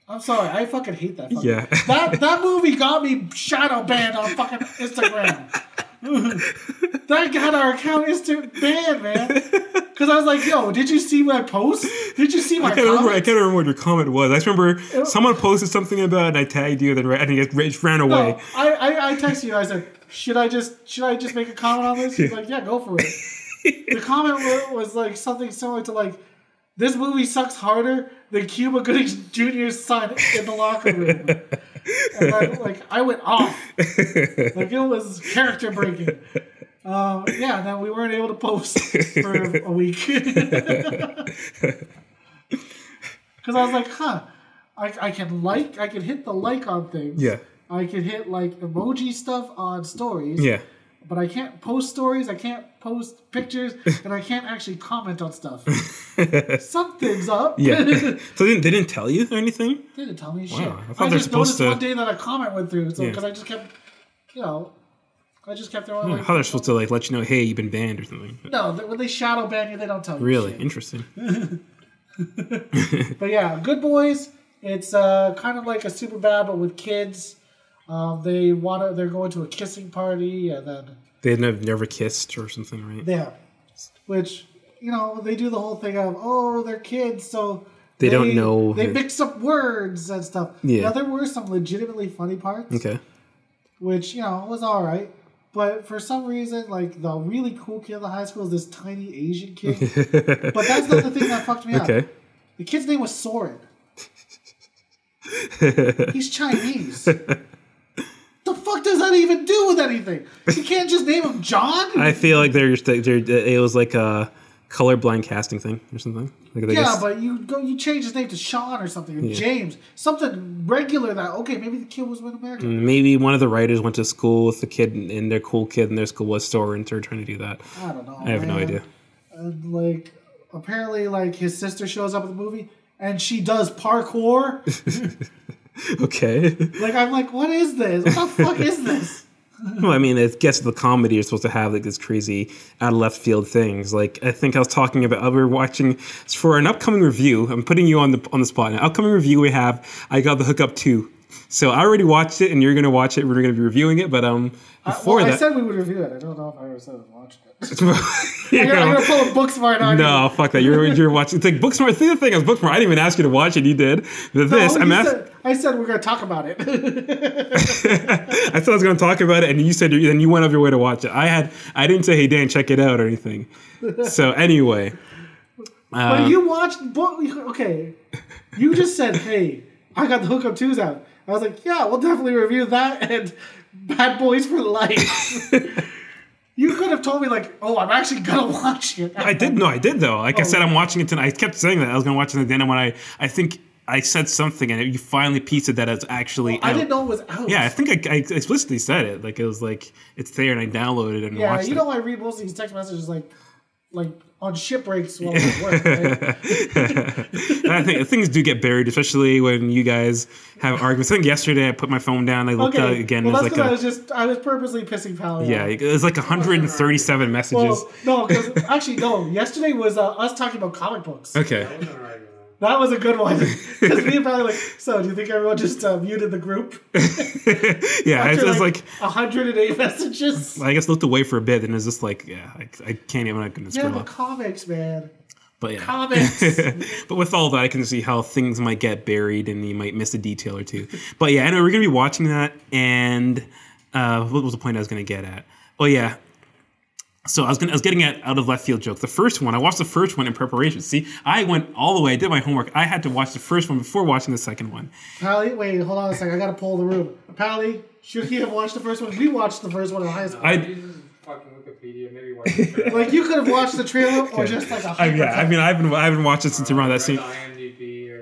I'm sorry, I fucking hate that. That movie got me shadow banned on fucking Instagram. That got our account banned, man. Because I was like, yo, did you see my post? Did you see my comment? I can't remember what your comment was. I just remember someone posted something about it and I tagged you and then it just ran away. No, I texted you. I said, should I just make a comment on this? He's like, yeah, go for it. The comment was like something similar to like, this movie sucks harder than Cuba Gooding Jr.'s son in the locker room. And then, like, I went off. Like, it was character breaking. And then we weren't able to post for a week. Because I was like, I can hit the like on things. Yeah. I can hit, like, emoji stuff on stories. Yeah. But I can't post stories, I can't post pictures, and I can't actually comment on stuff. Something's up. Yeah. So they didn't tell you or anything? They didn't tell me shit. Wow. I just noticed one day that a comment went through, because I just kept, throwing. I thought they're supposed to like let you know, hey, you've been banned or something. No, when they shadow ban you, they don't tell you. Really shit. Interesting. But yeah, Good Boys. It's kind of like a Superbad, but with kids. They're going to a kissing party, and then they've never kissed or something, right? Yeah, which they do the whole thing of they're kids, so they don't know. They mix up words and stuff. Yeah, there were some legitimately funny parts. Okay, which was all right, but for some reason, like the really cool kid in the high school is this tiny Asian kid. But that's not the thing that fucked me up. Okay, the kid's name was Soren. He's Chinese. The fuck does that even do with anything? You can't just name him John? I feel like it was like a colorblind casting thing or something. But you change his name to Sean or something, or James, something regular that maybe the kid was with American. Maybe one of the writers went to school with the kid and their cool kid in their school was Soren, and they're trying to do that. I don't know. I have no idea. And apparently, his sister shows up in the movie and she does parkour. Okay. I'm like, what is this? What the fuck is this? Well, I mean, I guess the comedy you're supposed to have this crazy out of left field things. I think I was talking about we were watching for an upcoming review. I'm putting you on the spot now. Upcoming review we have. I got the Hookup 2. So I already watched it, and you're going to watch it. We're going to be reviewing it, but before that, I said we would review it. I don't know if I ever said I was watching it. I'm going to pull a Booksmart on you. No, fuck that. You're watching. It's like Booksmart. The thing is, Booksmart. I didn't even ask you to watch it. You did. I said we're going to talk about it. I said I was going to talk about it, and you said then you went out of your way to watch it. I didn't say, hey Dan, check it out or anything. So anyway, but you watched okay. You just said, hey, I got the Hookup 2s out. I was like, yeah, we'll definitely review that and Bad Boys for Life. You could have told me I'm actually gonna watch it. I did though. I said, I'm watching it tonight. I kept saying that I was gonna watch it, and then when I think I said something and you finally pieced it that it's actually out. I didn't know it was out. Yeah, I think I explicitly said it. Like, it was like, it's there and I downloaded it and watched it. Yeah, you know I read most of these text messages like on shipwrecks while I'm at work, right? I think things do get buried, especially when you guys have arguments. I think yesterday I put my phone down. I looked at it again. Well, it was like I was purposely pissing Pally. Yeah, it was like 137 messages. Well, no, because actually no. Yesterday was us talking about comic books. Okay. That was a good one. Because me and Pally like, so do you think everyone just muted the group? Yeah, it was like 108 messages. I guess looked away for a bit, and it's just like, yeah, I can't even. I'm not gonna scroll up. Yeah, but comics, man. But yeah, comics. But with all that, I can see how things might get buried, and you might miss a detail or two. But yeah, anyway, we're gonna be watching that, and what was the point I was gonna get at? Oh yeah. So I was getting at out of left field joke. The first one, I watched the first one in preparation. See, I went all the way. I did my homework. I had to watch the first one before watching the second one. Pally, wait, hold on a second. I gotta pull the room. Pally, should he have watched the first one? We watched the first one in high school. Fucking Wikipedia, maybe watch the trailer. Like you could have watched the trailer or just like a. I mean, I haven't watched it since around that scene.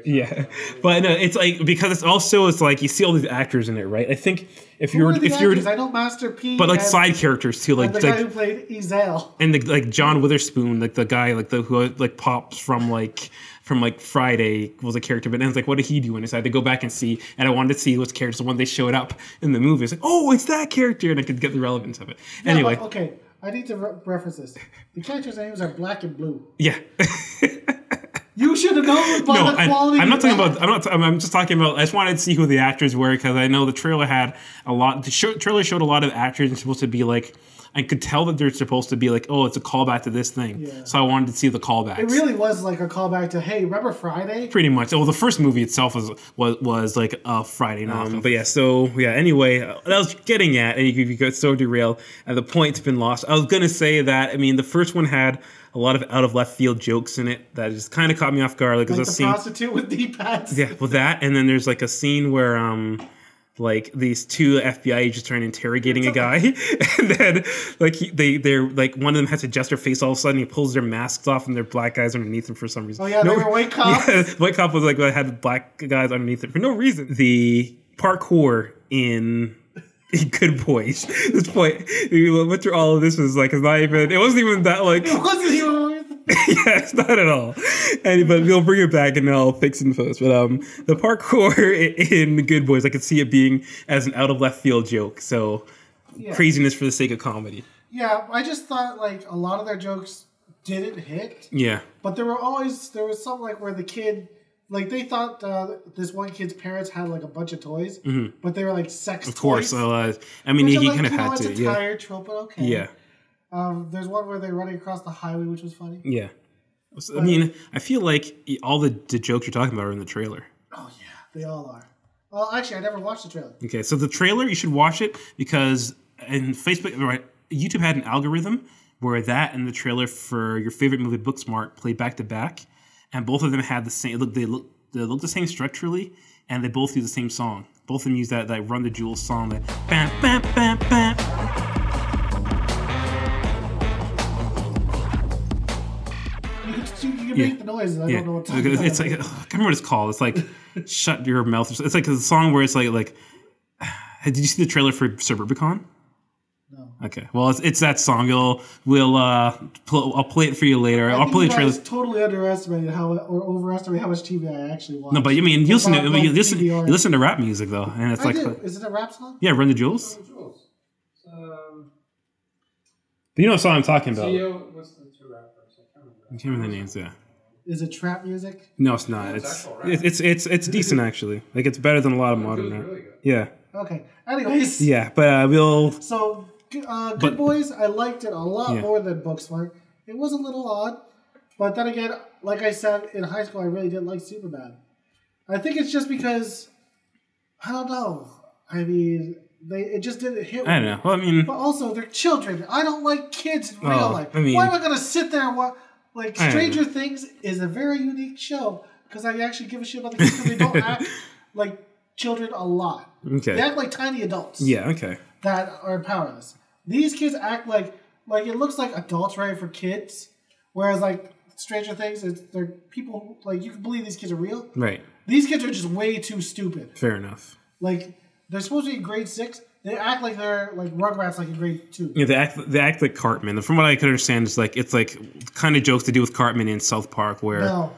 Yeah, but no, it's like because it's like you see all these actors in it, right? I think if you're I know Master P, but like side characters too, like the guy who played Ezel and like John Witherspoon, like the guy who pops from Friday was a character, but then it's like, what did he do? And I had to go back and see, and I wanted to see which characters when they showed up in the movie. It's like, oh, it's that character, and I could get the relevance of it. Yeah, anyway, okay, I need to reference this. The characters' names are Black and Blue. Yeah. You should have known by the quality. I'm not talking about. I'm just talking about. I just wanted to see who the actors were because I know the trailer had a lot. The trailer showed a lot of actors and supposed to be like. I could tell that they're supposed to be like, oh, it's a callback to this thing. Yeah. So I wanted to see the callbacks. It really was like a callback to, hey, remember Friday? Pretty much. Well, the first movie itself was like a Friday night. But yeah, so yeah. Anyway, that was getting at, and you got so derailed, and the point's been lost. I was gonna say that. I mean, the first one had a lot of out of left field jokes in it that just kind of caught me off guard. Like the prostitute with D-pads. Yeah, with that, and then there's like a scene where like these two FBI agents are interrogating a guy, and then like they're like one of them has to adjust their face. All of a sudden, he pulls their masks off, and they're black guys underneath them for some reason. Oh yeah, they were white cops. Yeah, white cop was like had black guys underneath it for no reason. The parkour in Good Boys. This point, we went through all of this was like it's not even. It wasn't even that like. It wasn't even. Yeah, it's not at all. But we'll bring it back and I'll fix it in post. But the parkour in Good Boys, I could see it being as an out of left field joke. So craziness for the sake of comedy. Yeah, I just thought like a lot of their jokes didn't hit. Yeah. But there was some like where the kid, like they thought this one kid's parents had like a bunch of toys, but they were like sex toys. Of course. I mean, he kind of had to. It's a tired trope, but okay. Yeah. There's one where they're running across the highway, which was funny. Yeah. I mean, I feel like all the jokes you're talking about are in the trailer. Oh, yeah. They all are. Well, actually, I never watched the trailer. Okay, so the trailer, you should watch it because in Facebook, right, YouTube had an algorithm where that and the trailer for your favorite movie, Booksmart, played back to back, and both of them had the same. They look the same structurally, and they both use the same song. Both of them use that Run the Jewels song. That bam bam bam bam. You make the noises. I don't know what time it's like. I can't remember what it's called. It's like shut your mouth. It's like a song where it's like. Did you see the trailer for Suburbicon? No. Okay. Well, it's that song. I'll play it for you later. I'll play the trailer. Totally underestimated overestimated how much TV I actually watch. No, but I mean, you listen to rap music though, and it's Is it a rap song? Yeah, Run the Jewels. But you know what song I'm talking about. What's the two rappers? I can't remember the names. Yeah. Is it trap music? No, it's not. It's decent actually. Like it's better than a lot of modern rap. Really good. Yeah. Okay. Anyways. Yeah, but we'll. So, Good Boys, I liked it a lot more than Booksmart. It was a little odd, but then again, like I said in high school, I really didn't like Superman. I think it's just because I don't know. I mean, it just didn't hit. I don't know. Well, I mean, but also they're children. I don't like kids in real life. I mean, why am I going to sit there and watch? Like, Stranger Things is a very unique show because I actually give a shit about the kids because they don't act like children a lot. Okay. They act like tiny adults. Yeah, okay. That are powerless. These kids act like it looks like adults writing for kids, whereas like Stranger Things, they're people who, like you can believe these kids are real. Right. These kids are just way too stupid. Fair enough. Like, they're supposed to be in grade 6. They act like they're like Rugrats, like in grade 2. Yeah, they act like Cartman. From what I can understand, it's like kind of jokes to do with Cartman in South Park, where no,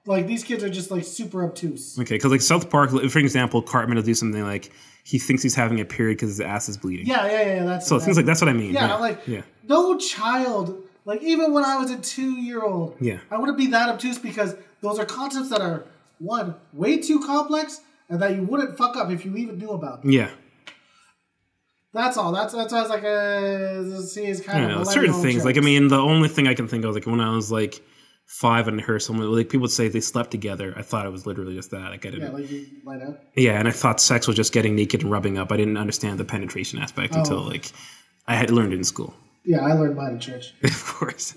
like these kids are just like super obtuse. Okay, because like South Park, for example, Cartman will do something like he thinks he's having a period because his ass is bleeding. Yeah. That's things like that's what I mean. Yeah, no child. Like even when I was a 2-year-old, I wouldn't be that obtuse because those are concepts that are one way too complex and that you wouldn't fuck up if you even knew about them. Yeah. That's all. That's why I was like, see, it's kind of certain things. Jokes. Like, I mean, the only thing I can think of, like, when I was like 5 and I heard someone, like, people would say they slept together. I thought it was literally just that. Like, I didn't. Yeah, like you light up. Yeah, and I thought sex was just getting naked and rubbing up. I didn't understand the penetration aspect until like I had learned it in school. Yeah, I learned mine in church. Of course.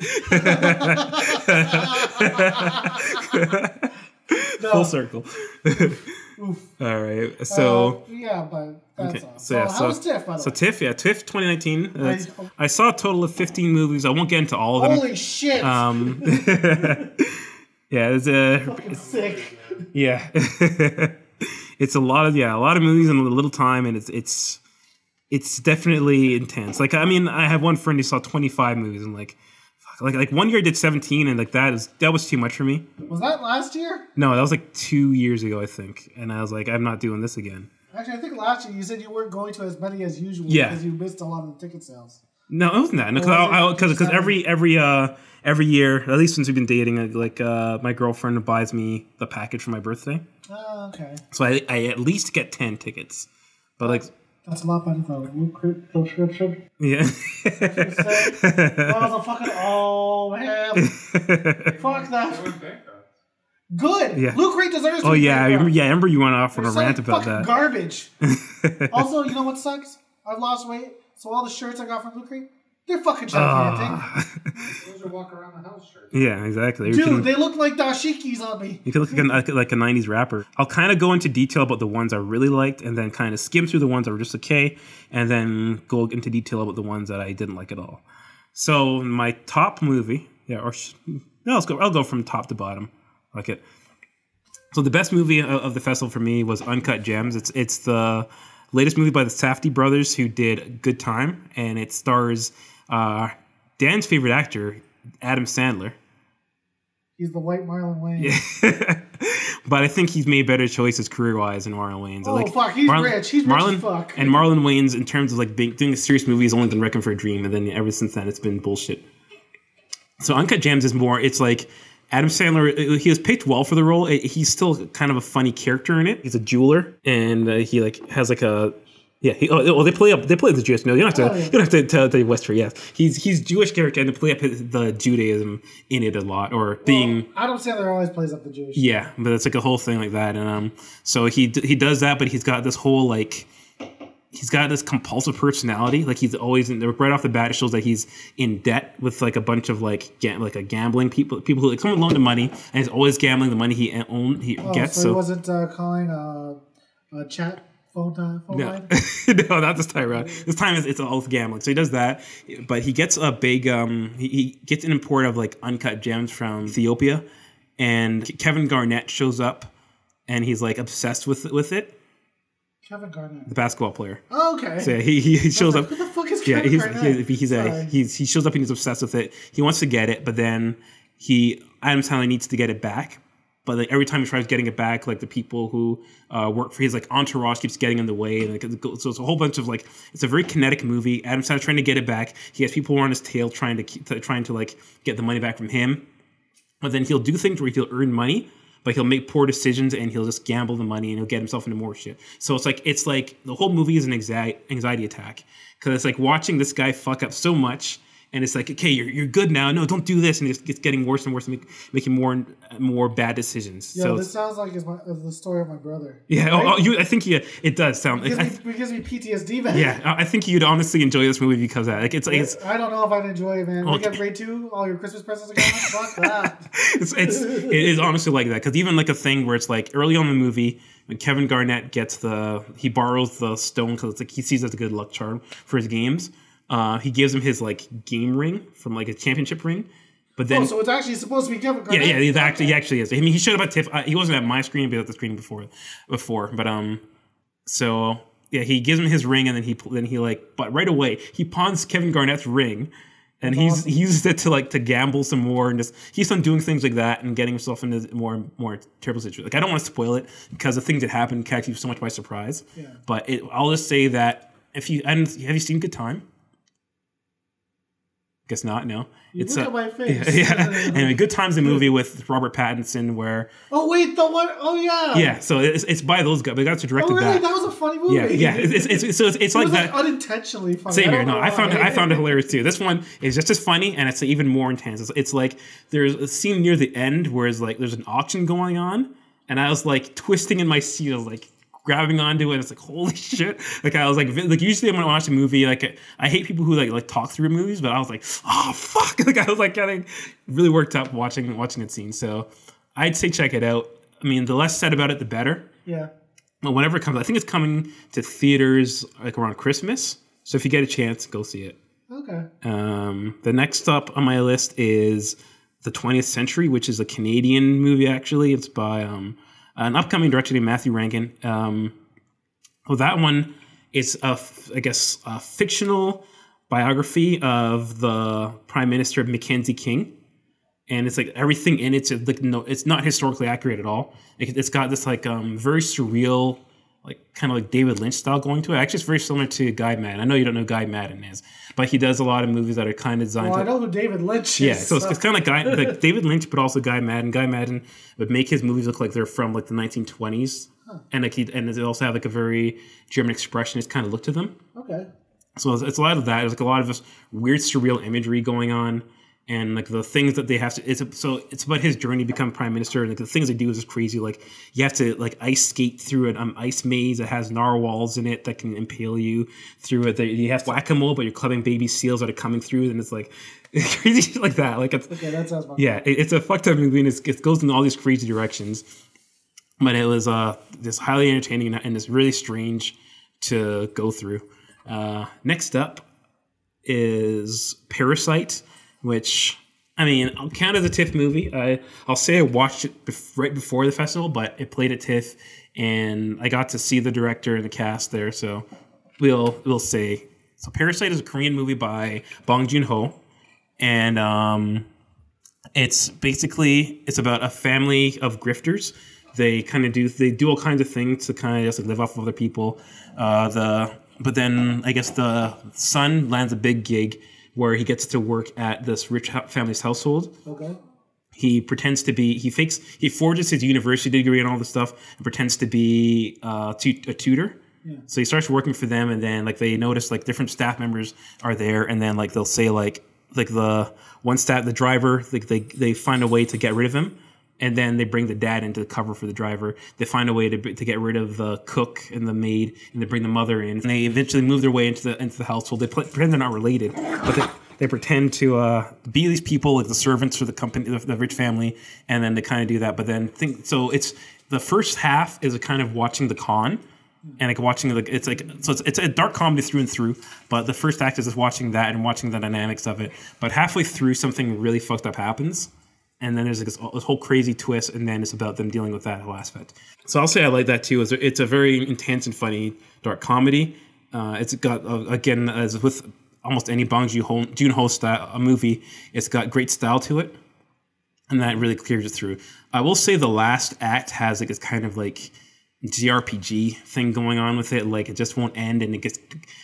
No. Full circle. All right. So but that's all. So how was TIFF, by the way? So TIFF 2019. I saw a total of 15 movies. I won't get into all of them. Holy shit! It's sick. Yeah. It's a lot of movies in a little time, and it's definitely intense. Like, I mean, I have one friend who saw 25 movies, and like 1 year I did 17, and like that was too much for me. Was that last year? No, that was like 2 years ago, I think. And I was like, I'm not doing this again. Actually, I think last year you said you weren't going to as many as usual because you missed a lot of the ticket sales. No, it wasn't that. No, because every year, at least since we've been dating, my girlfriend buys me the package for my birthday. Oh, okay. So I at least get 10 tickets, but like. That's a lot better than a Loot Crate subscription. Yeah. That was a fucking... Oh, man. Fuck that. Good. Yeah. Loot Crate deserves to be I remember you went off on a rant about that. Garbage. Also, you know what sucks? I've lost weight, so all the shirts I got from Loot Crate, they're fucking gigantic. Those are walk around the house shirts. Yeah, exactly. Dude, they look like dashikis on me. You could look like a 90s rapper. I'll kind of go into detail about the ones I really liked and then kind of skim through the ones that were just okay and then go into detail about the ones that I didn't like at all. So my top movie, I'll go from top to bottom. Like it. So the best movie of the festival for me was Uncut Gems. It's the latest movie by the Safdie brothers who did Good Time, and it stars Dan's favorite actor, Adam Sandler. He's the white Marlon Wayans. Yeah. But I think he's made better choices career-wise than Marlon Wayans. Oh, fuck, he's rich. He's rich as fuck. And Marlon Wayans, in terms of like doing a serious movie, has only done Requiem for a Dream, and then ever since then, it's been bullshit. So Uncut Gems is more, it's like Adam Sandler, he was picked well for the role. He's still kind of a funny character in it. He's a jeweler, and he like has like a... Yeah, they play the Jewish. No, you don't have to tell the Western. Yes, he's Jewish character, and they play up the Judaism in it a lot, or being. Adam Sandler always plays up the Jewish. Yeah, but it's like a whole thing like that, and so he does that, but he's got this whole he's got this compulsive personality. Like he's always right off the bat, it shows that he's in debt with like a bunch of like a gambling people who like someone loaned him money, and he's always gambling the money he gets. So he wasn't calling a chat. No. No, not this time around. This time it's all gambling. So he does that, but he gets a big he gets an import of like uncut gems from Ethiopia, and Kevin Garnett shows up, and he's like obsessed with it. Kevin Garnett, the basketball player. Oh, okay. So yeah, he shows up. Who the fuck is Kevin Garnett? He shows up and he's obsessed with it. He wants to get it, but then Adam Sandler needs to get it back. But like every time he tries getting it back, like the people who work for his like entourage keeps getting in the way. And, so it's a whole bunch of like it's a very kinetic movie. Adam Sandler trying to get it back. He has people on his tail trying to like get the money back from him. But then he'll do things where he'll earn money, but he'll make poor decisions and he'll just gamble the money and he'll get himself into more shit. So it's like the whole movie is an anxiety attack because it's like watching this guy fuck up so much. And it's like, okay, you're good now. No, don't do this. And it gets getting worse and worse, and making more and more bad decisions. Yeah, so this sounds like the story of my brother. Yeah, right? I think it does sound. It gives me PTSD, man. Yeah, I think you'd honestly enjoy this movie because of that. Like, it's I don't know if I'd enjoy it, man. We got grade 2, all your Christmas presents are gone. Fuck that. It is honestly like that because even like a thing where it's like early on in the movie when Kevin Garnett he borrows the stone because it's like he sees it as a good luck charm for his games. He gives him his like game ring from like a championship ring, But then, so it's actually supposed to be Kevin Garnett. Yeah, he actually is. I mean, he showed up at TIFF. He wasn't at my screen, but at the screen before. But so yeah, he gives him his ring, and then he like, but right away he pawns Kevin Garnett's ring, and he uses it to gamble some more, and just he's on doing things like that and getting himself into more terrible situations. Like I don't want to spoil it because the things that happen catch you so much by surprise. Yeah. But I'll just say that have you seen Good Time? Guess not. No. Look at my face. Yeah. Anyway, Good Time's a movie with Robert Pattinson where. Oh wait, the one. Oh yeah. Yeah. So it's by those guys. The guys who directed that. That was a funny movie. Yeah. It's like that. Unintentionally funny. Same here. No, I found it hilarious too. This one is just as funny, and it's even more intense. It's like there's a scene near the end where it's like there's an auction going on, and I was like twisting in my seat. I was like grabbing onto it. It's like, holy shit. Like I was like usually when I watch a movie, like I hate people who like talk through movies, but I was like, oh fuck. Like I was like getting really worked up watching that scene. So I'd say check it out. I mean, the less said about it, the better. Yeah. Well, whenever it comes, I think it's coming to theaters like around Christmas. So if you get a chance, go see it. Okay. The next up on my list is The 20th Century, which is a Canadian movie actually. It's by an upcoming director named Matthew Rankin. That one is a fictional biography of the Prime Minister Mackenzie King, and it's like everything in it's like it's not historically accurate at all. It's got this like very surreal, like kind of like David Lynch style going to it. Actually, it's very similar to Guy Madden. I know you don't know who Guy Madden is, but he does a lot of movies that are kind of designed. Well, I know who David Lynch is. Yeah, so it's kind of like David Lynch, but also Guy Madden. Guy Madden would make his movies look like they're from like the 1920s, and they also have like a very German expressionist kind of look to them. Okay. So it's a lot of that. There's like a lot of this weird surreal imagery going on. And like the things that they have to, it's about his journey to become prime minister. And like the things they do is just crazy. Like you have to like ice skate through an ice maze that has narwhals in it that can impale you through it. You have whack-a-mole, but you're clubbing baby seals that are coming through, and it's like crazy shit like that. Like okay, that sounds fun. Yeah, it's a fucked up movie, and it goes in all these crazy directions. But it was just highly entertaining and it's really strange to go through. Next up is Parasite, which, I mean, I'll count as a TIFF movie. I'll say I watched it right before the festival, but it played at TIFF, and I got to see the director and the cast there, so we'll say. So Parasite is a Korean movie by Bong Joon-ho, and it's about a family of grifters. They do all kinds of things to kind of just live off of other people. But then I guess the son lands a big gig where he gets to work at this rich family's household. Okay. He forges his university degree and all this stuff and pretends to be a tutor. Yeah. So he starts working for them, and then like they notice like different staff members are there, and then like they'll say like the driver, like they find a way to get rid of him. And then they bring the dad into the cover for the driver. They find a way to get rid of the cook and the maid, and they bring the mother in. And they eventually move their way into the household. They pretend they're not related, but they pretend to be these people, like the servants for the company, the rich family, and then they kind of do that. But then it's the first half is a kind of watching the con, and like watching it's a dark comedy through and through. But the first act is just watching that and watching the dynamics of it. But halfway through, something really fucked up happens. And then there's like this whole crazy twist, and then it's about them dealing with that whole aspect. So I'll say I like that too. It's a very intense and funny dark comedy. It's got again, as with almost any Bong Joon-ho style a movie, it's got great style to it, and that really clears it through. I will say the last act has like this kind of like JRPG thing going on with it. Like it just won't end, and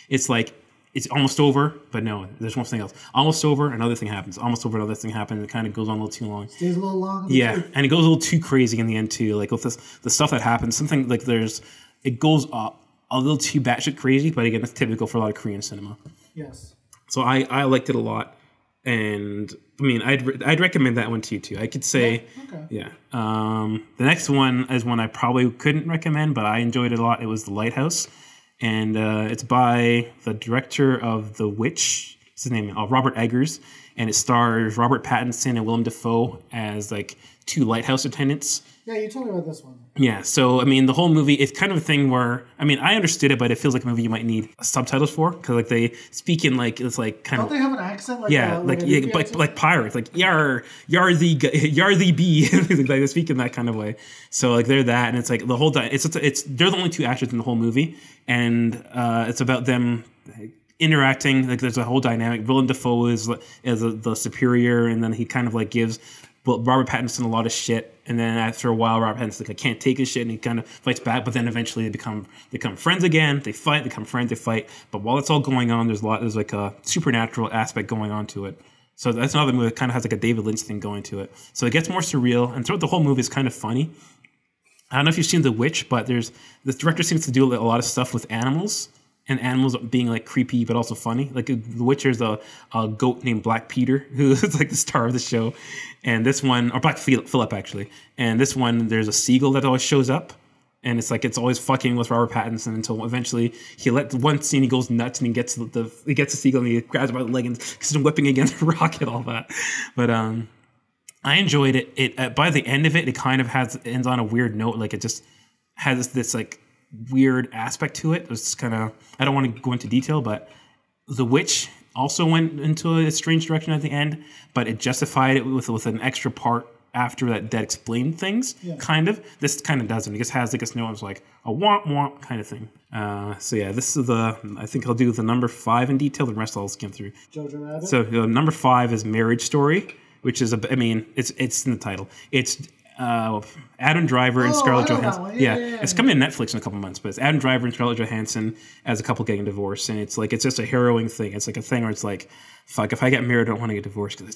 it's like. It's almost over, but no, there's one thing else. Almost over, another thing happens. Almost over, another thing happens. It kind of goes on a little too long. Stays a little long. Yeah, and it goes a little too crazy in the end too. Like with the stuff that happens, something like it goes up a little too batshit crazy. But again, it's typical for a lot of Korean cinema. Yes. So I liked it a lot, and I mean I'd recommend that one to you too. I could say yeah. The next one is one I probably couldn't recommend, but I enjoyed it a lot. It was The Lighthouse. And it's by the director of The Witch. What's his name? Robert Eggers. and it stars Robert Pattinson and Willem Dafoe as like two lighthouse attendants. Yeah, you told me about this one. Yeah, so I mean, the whole movie, it's kind of a thing where, I mean, I understood it, but it feels like a movie you might need subtitles for, because like they speak in like, it's like kind Don't of. they have an accent? Like, Yeah, like pirates, like yar thee bee, like they speak in that kind of way. So like they're that, and it's like the whole it's they're the only two actors in the whole movie, and it's about them interacting. Like there's a whole dynamic. Willem Dafoe is the superior, and then he kind of like gives Robert Pattinson a lot of shit, and then after a while, Robert Pattinson's like, I can't take his shit, and he kind of fights back. But then eventually they become friends again. They fight, they become friends, they fight. But while it's all going on, there's like a supernatural aspect going on to it. So that's another movie that kind of has like a David Lynch thing going to it. So it gets more surreal, and throughout the whole movie, it's kind of funny. I don't know if you've seen The Witch, but the director seems to do a lot of stuff with animals. And animals being like creepy but also funny. Like The Witcher is a goat named Black Peter, who is like the star of the show. And this one, or Black Phillip actually. And this one, there's a seagull that always shows up. And it's like it's always fucking with Robert Pattinson until eventually one scene he goes nuts and he gets the seagull and he grabs it by the leg and he's whipping against the rock and all that. But I enjoyed it. It by the end of it, it kind of ends on a weird note. Like it just has this like weird aspect to it. It's kind of, I don't want to go into detail, but The Witch also went into a strange direction at the end, but it justified it with an extra part after that explained things. Yeah. Kind of. This kind of doesn't. It just has like a note of like a womp womp kind of thing. So yeah, this is I think I'll do the number 5 in detail. The rest I'll skim through. Jojo Rabbit. So number 5 is Marriage Story, which is it's in the title. It's Adam Driver and Scarlett Johansson. Yeah. It's coming to Netflix in a couple months, but it's Adam Driver and Scarlett Johansson as a couple getting divorced, and it's just a harrowing thing. It's like a thing where it's like, fuck, if I get married, I don't want to get divorced because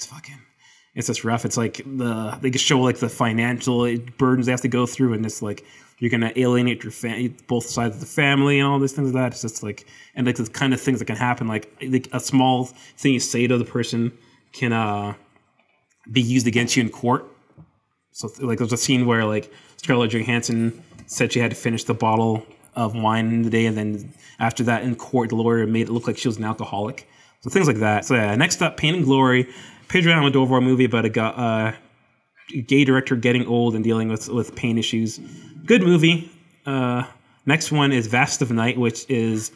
it's just rough. It's like they just show like the financial burdens they have to go through, and it's like you're gonna alienate your both sides of the family and all these things like that. It's just like, and like the kind of things that can happen, like a small thing you say to the person can be used against you in court. So like there's a scene where like Scarlett Johansson said she had to finish the bottle of wine in the day, and then after that in court the lawyer made it look like she was an alcoholic. So things like that. So yeah, next up, Pain and Glory, Pedro Almodovar movie about a gay director getting old and dealing with pain issues. Good movie. Next one is Vast of Night, which is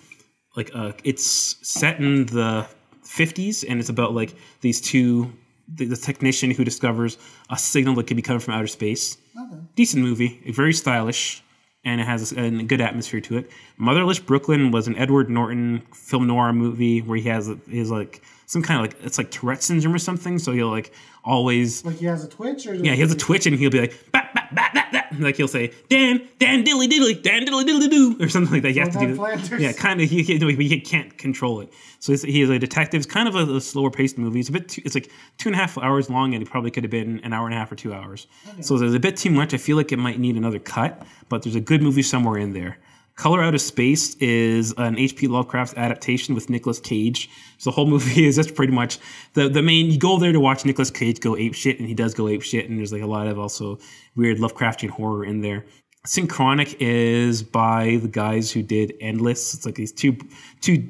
like it's set in the 50s, and it's about like these two. The technician who discovers a signal that could be coming from outer space. Okay. Decent movie, very stylish, and it has a good atmosphere to it. Motherless Brooklyn was an Edward Norton film noir movie where he has like some kind of like, it's like Tourette syndrome or something. So he'll like always like he has a twitch, or yeah, he has a twitch, and he'll be like bah, bah, bah, bah, bah. Like he'll say Dan diddly diddly Dan diddly diddly doo or something like that. You have to do Flanders. Yeah, kind of. He can't control it. So he is a detective. It's kind of a slower paced movie. It's it's like 2.5 hours long, and it probably could have been an hour and a half or 2 hours. Okay. So there's a bit too much. I feel like it might need another cut, but there's a good movie somewhere in there. Color Out of Space is an H.P. Lovecraft adaptation with Nicolas Cage. So the whole movie is just pretty much the main. You go there to watch Nicolas Cage go ape shit, and he does go ape shit. And there's like a lot of also weird Lovecraftian horror in there. Synchronic is by the guys who did Endless. It's like these two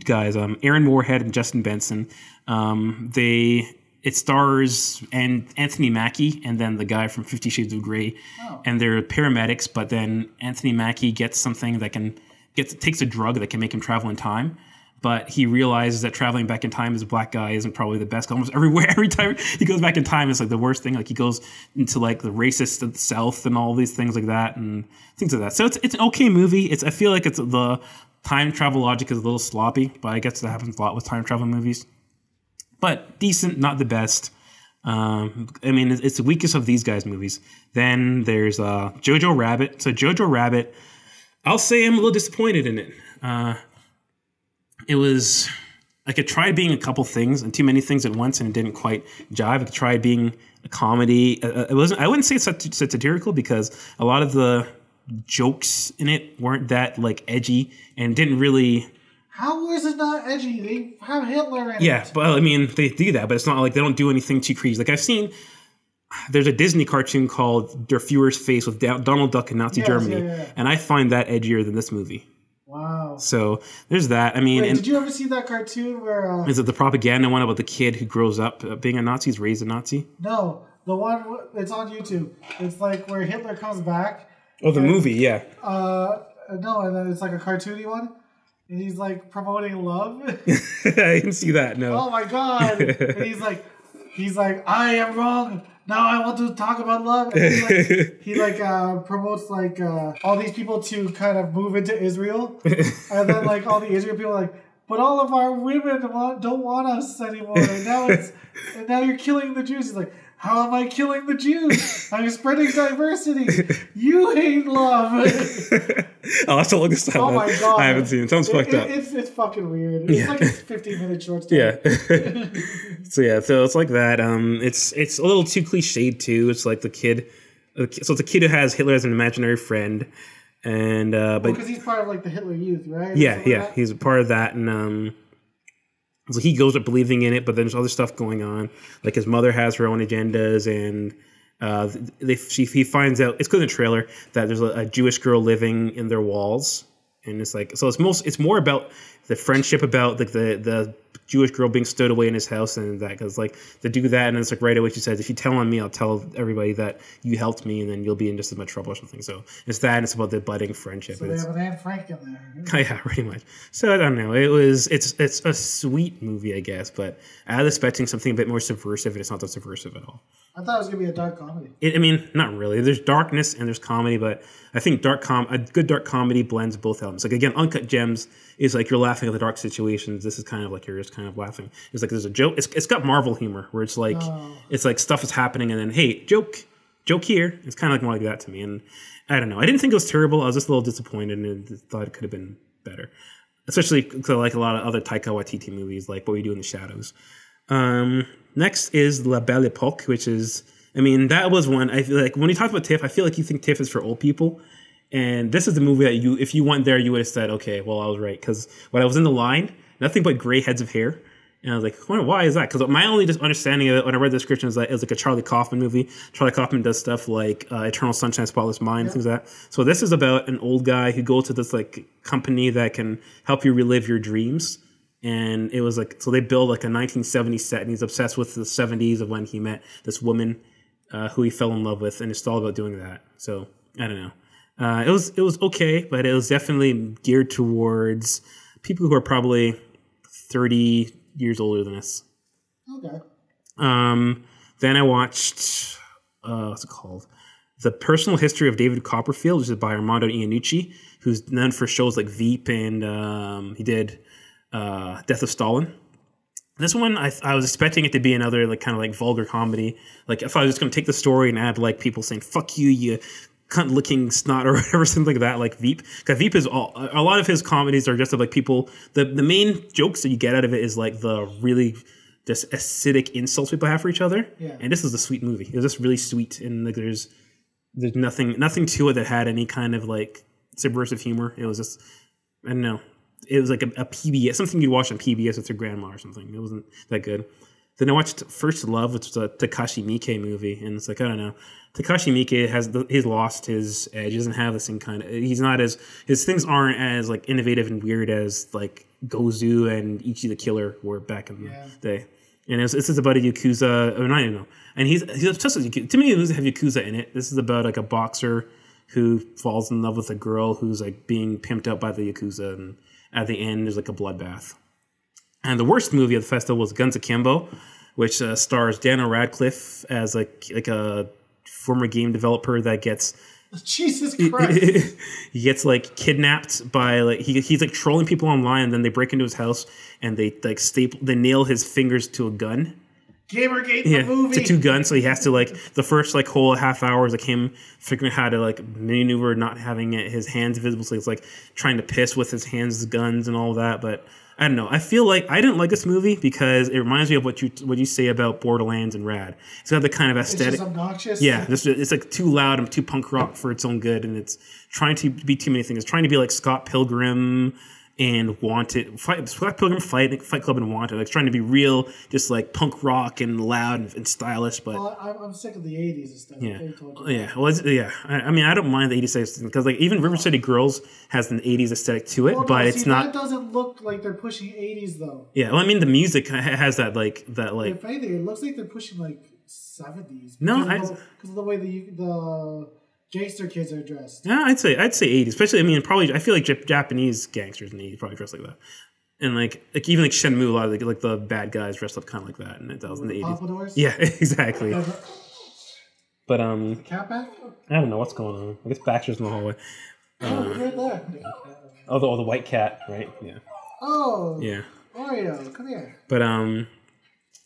guys, Aaron Moorhead and Justin Benson. It stars Anthony Mackie and then the guy from 50 Shades of Grey. Oh. And they're paramedics, but then Anthony Mackie gets something that takes a drug that can make him travel in time. But he realizes that traveling back in time as a black guy isn't probably the best. Almost every time he goes back in time, it's like the worst thing. Like he goes into like the racist of the South and all these things like that and things like that. So it's an okay movie. I feel like the time travel logic is a little sloppy, but I guess that happens a lot with time travel movies. But decent, not the best. It's the weakest of these guys' movies. Then there's Jojo Rabbit. So Jojo Rabbit, I'll say I'm a little disappointed in it. It was like it tried being a couple things and too many things at once, and it didn't quite jive. It tried being a comedy. I wouldn't say it's satirical because a lot of the jokes in it weren't that like edgy and didn't really. How is it not edgy? They have Hitler in it. Yeah, well, they do that, but it's not like they don't do anything too crazy. Like I've seen, there's a Disney cartoon called Der Fuhrer's Face with Donald Duck in Nazi Germany, and I find that edgier than this movie. Wow. So there's that. I mean, wait, did you ever see that cartoon where? Is it the propaganda one about the kid who grows up being a Nazi, is raised a Nazi? No, the one it's on YouTube. It's like where Hitler comes back. Oh, the movie, yeah. No, and then it's like a cartoony one, and he's like promoting love. I didn't see that. No. Oh my god! And he's like, I am wrong. Now I want to talk about love. And he promotes like all these people to kind of move into Israel, and then like all the Israel people are like, but all of our women don't want us anymore. And now you're killing the Jews. He's like, how am I killing the Jews? I'm spreading diversity. You hate love. I'll have to look this up. Oh my god! I haven't seen it. Sounds fucked up. It's fucking weird. It's like a 15-minute short story. Yeah. so it's like that. It's a little too cliched too. It's like the kid. So it's a kid who has Hitler as an imaginary friend, and because he's part of like the Hitler Youth, right? Yeah. He's a part of that, and so he goes up believing in it, but then there's other stuff going on. Like his mother has her own agendas, and he finds out, it's because in the trailer, that there's a Jewish girl living in their walls, and it's like, so it's more about the friendship, about like the Jewish girl being stowed away in his house, and that, because like to do that, and it's like right away she says, if you tell on me, I'll tell everybody that you helped me, and then you'll be in just as much trouble or something. So it's that, and it's about the budding friendship. So they have an Anne Frank in there. Yeah, pretty much. So I don't know. It's a sweet movie, I guess, but I was expecting something a bit more subversive, and it's not that subversive at all. I thought it was gonna be a dark comedy. I mean, not really. There's darkness and there's comedy, but I think a good dark comedy blends both elements. Like again, Uncut Gems is like you're laughing at the dark situations. This is kind of like you're just kind of laughing. It's like there's a joke. It's got Marvel humor where it's like it's like stuff is happening and then hey, joke here. It's kind of like more like that to me. And I don't know. I didn't think it was terrible. I was just a little disappointed and thought it could have been better. Especially because I like a lot of other Taika Waititi movies, like What We Do in the Shadows. Next is La Belle Époque, which is, I mean, that was one, I feel like, when you talk about TIFF, I feel like you think TIFF is for old people. And this is the movie that if you went there, you would have said, okay, well, I was right. Because when I was in the line, nothing but gray heads of hair. And I was like, why is that? Because my only just understanding of it when I read the description is that it was like a Charlie Kaufman movie. Charlie Kaufman does stuff like Eternal Sunshine, Spotless Mind, things like that. So this is about an old guy who goes to this like company that can help you relive your dreams. And it was like, so they build like a 1970s set, and he's obsessed with the 70s of when he met this woman who he fell in love with, and it's all about doing that. So I don't know. It was okay, but it was definitely geared towards people who are probably 30 years older than us. Okay. Then I watched what's it called? The Personal History of David Copperfield, which is by Armando Iannucci, who's known for shows like Veep, and he did Death of Stalin. This one, I was expecting it to be another like kind of like vulgar comedy. Like if I was just going to take the story and add like people saying "fuck you, you cunt-licking snot" or whatever, something like that, like Veep. Because Veep is a lot of his comedies are just of like people. The main jokes that you get out of it is like the really just acidic insults people have for each other. Yeah. And this is a sweet movie. It was just really sweet, and like there's nothing to it that had any kind of like subversive humor. It was just, I don't know. It was like a PBS, something you'd watch on PBS with your grandma or something. It wasn't that good. Then I watched First Love, which was a Takashi Miike movie, and it's like, I don't know. Takashi Miike he's lost his edge. He doesn't have the same kind of, he's not as, his things aren't as like innovative and weird as like Gozu and Ichi the Killer were back in the day. And it's just about a Yakuza, I don't know. And he's obsessed with Yakuza. Too many movies have Yakuza in it. This is about like a boxer who falls in love with a girl who's like being pimped out by the Yakuza, and at the end, there's like a bloodbath. And the worst movie of the festival was Guns Akimbo, which stars Daniel Radcliffe as like a former game developer that gets Jesus Christ. He gets like kidnapped by like he's like trolling people online, and then they break into his house and they like they nail his fingers to a gun. Gamergate the movie. To two guns, so he has to like the first like whole half hour is like him figuring out how to like maneuver, not having his hands visible, so he's like trying to piss with his hands, guns, and all that. But I don't know. I feel like I didn't like this movie because it reminds me of what you say about Borderlands and Rad. It's got the kind of aesthetic. It's just obnoxious. Yeah, it's like too loud and too punk rock for its own good, and it's trying to be too many things. It's trying to be like Scott Pilgrim and Wanted, Black Pilgrim, Fight Club, and Wanted. Like trying to be real, just like punk rock and loud and stylish. But I'm sick of the '80s and stuff. I mean, I don't mind the '80s aesthetic because like even River City Girls has an '80s aesthetic to it, but it's not. That doesn't look like they're pushing '80s though. Yeah, well, I mean the music has that like. If anything, it looks like they're pushing like '70s. No, because of the way the gangster kids are dressed. Yeah, I'd say 80s, especially. I mean, probably I feel like Japanese gangsters in the 80s probably dress like that, and like even like Shenmue, a lot of like the bad guys dressed up kind of like that, and that was in the 80s. Pompadours? Yeah, exactly. But the cat back? I don't know what's going on. I guess Baxter's in the hallway. Right there. Oh, the white cat, right? Yeah. Oh. Yeah. Oreo, come here. But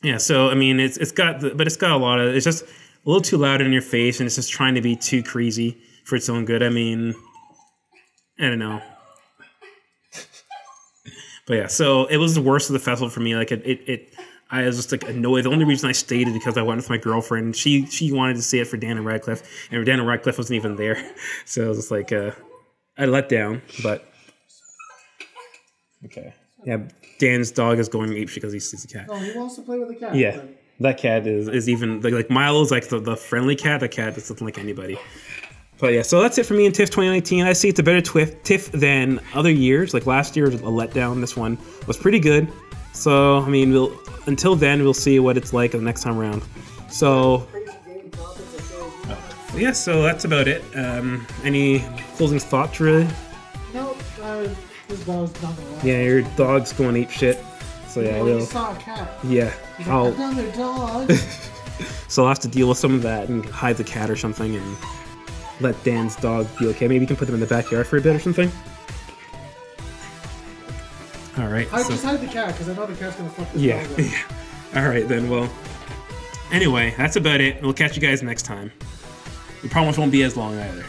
yeah. So I mean, it's got a lot of. It's just a little too loud in your face, and it's just trying to be too crazy for its own good. I mean, I don't know. But yeah, so it was the worst of the festival for me. Like I was just like annoyed. The only reason I stayed is because I went with my girlfriend. She wanted to see it for Daniel Radcliffe, and Daniel Radcliffe wasn't even there. So it was just like I let down. But okay, yeah, Dan's dog is going apeshit because he sees the cat. Oh, he wants to play with the cat. Yeah. That cat is even like Milo's like the friendly cat. The cat doesn't like anybody. But yeah, so that's it for me in TIFF 2019. I see it's a better TIFF than other years. Like last year was a letdown. This one was pretty good. So I mean, until then we'll see what it's like the next time around. So yeah, so that's about it. Any closing thoughts, really? No, this dog's not gonna last. Yeah, your dog's going apeshit. So yeah, you saw a cat. Yeah, he's like, another dog. So I'll have to deal with some of that and hide the cat or something and let Dan's dog be okay. Maybe you can put them in the backyard for a bit or something. All right. Just hide the cat because I know the cat's gonna fuck this dog up. Yeah. All right then. Well, anyway, that's about it. We'll catch you guys next time. The promise won't be as long either.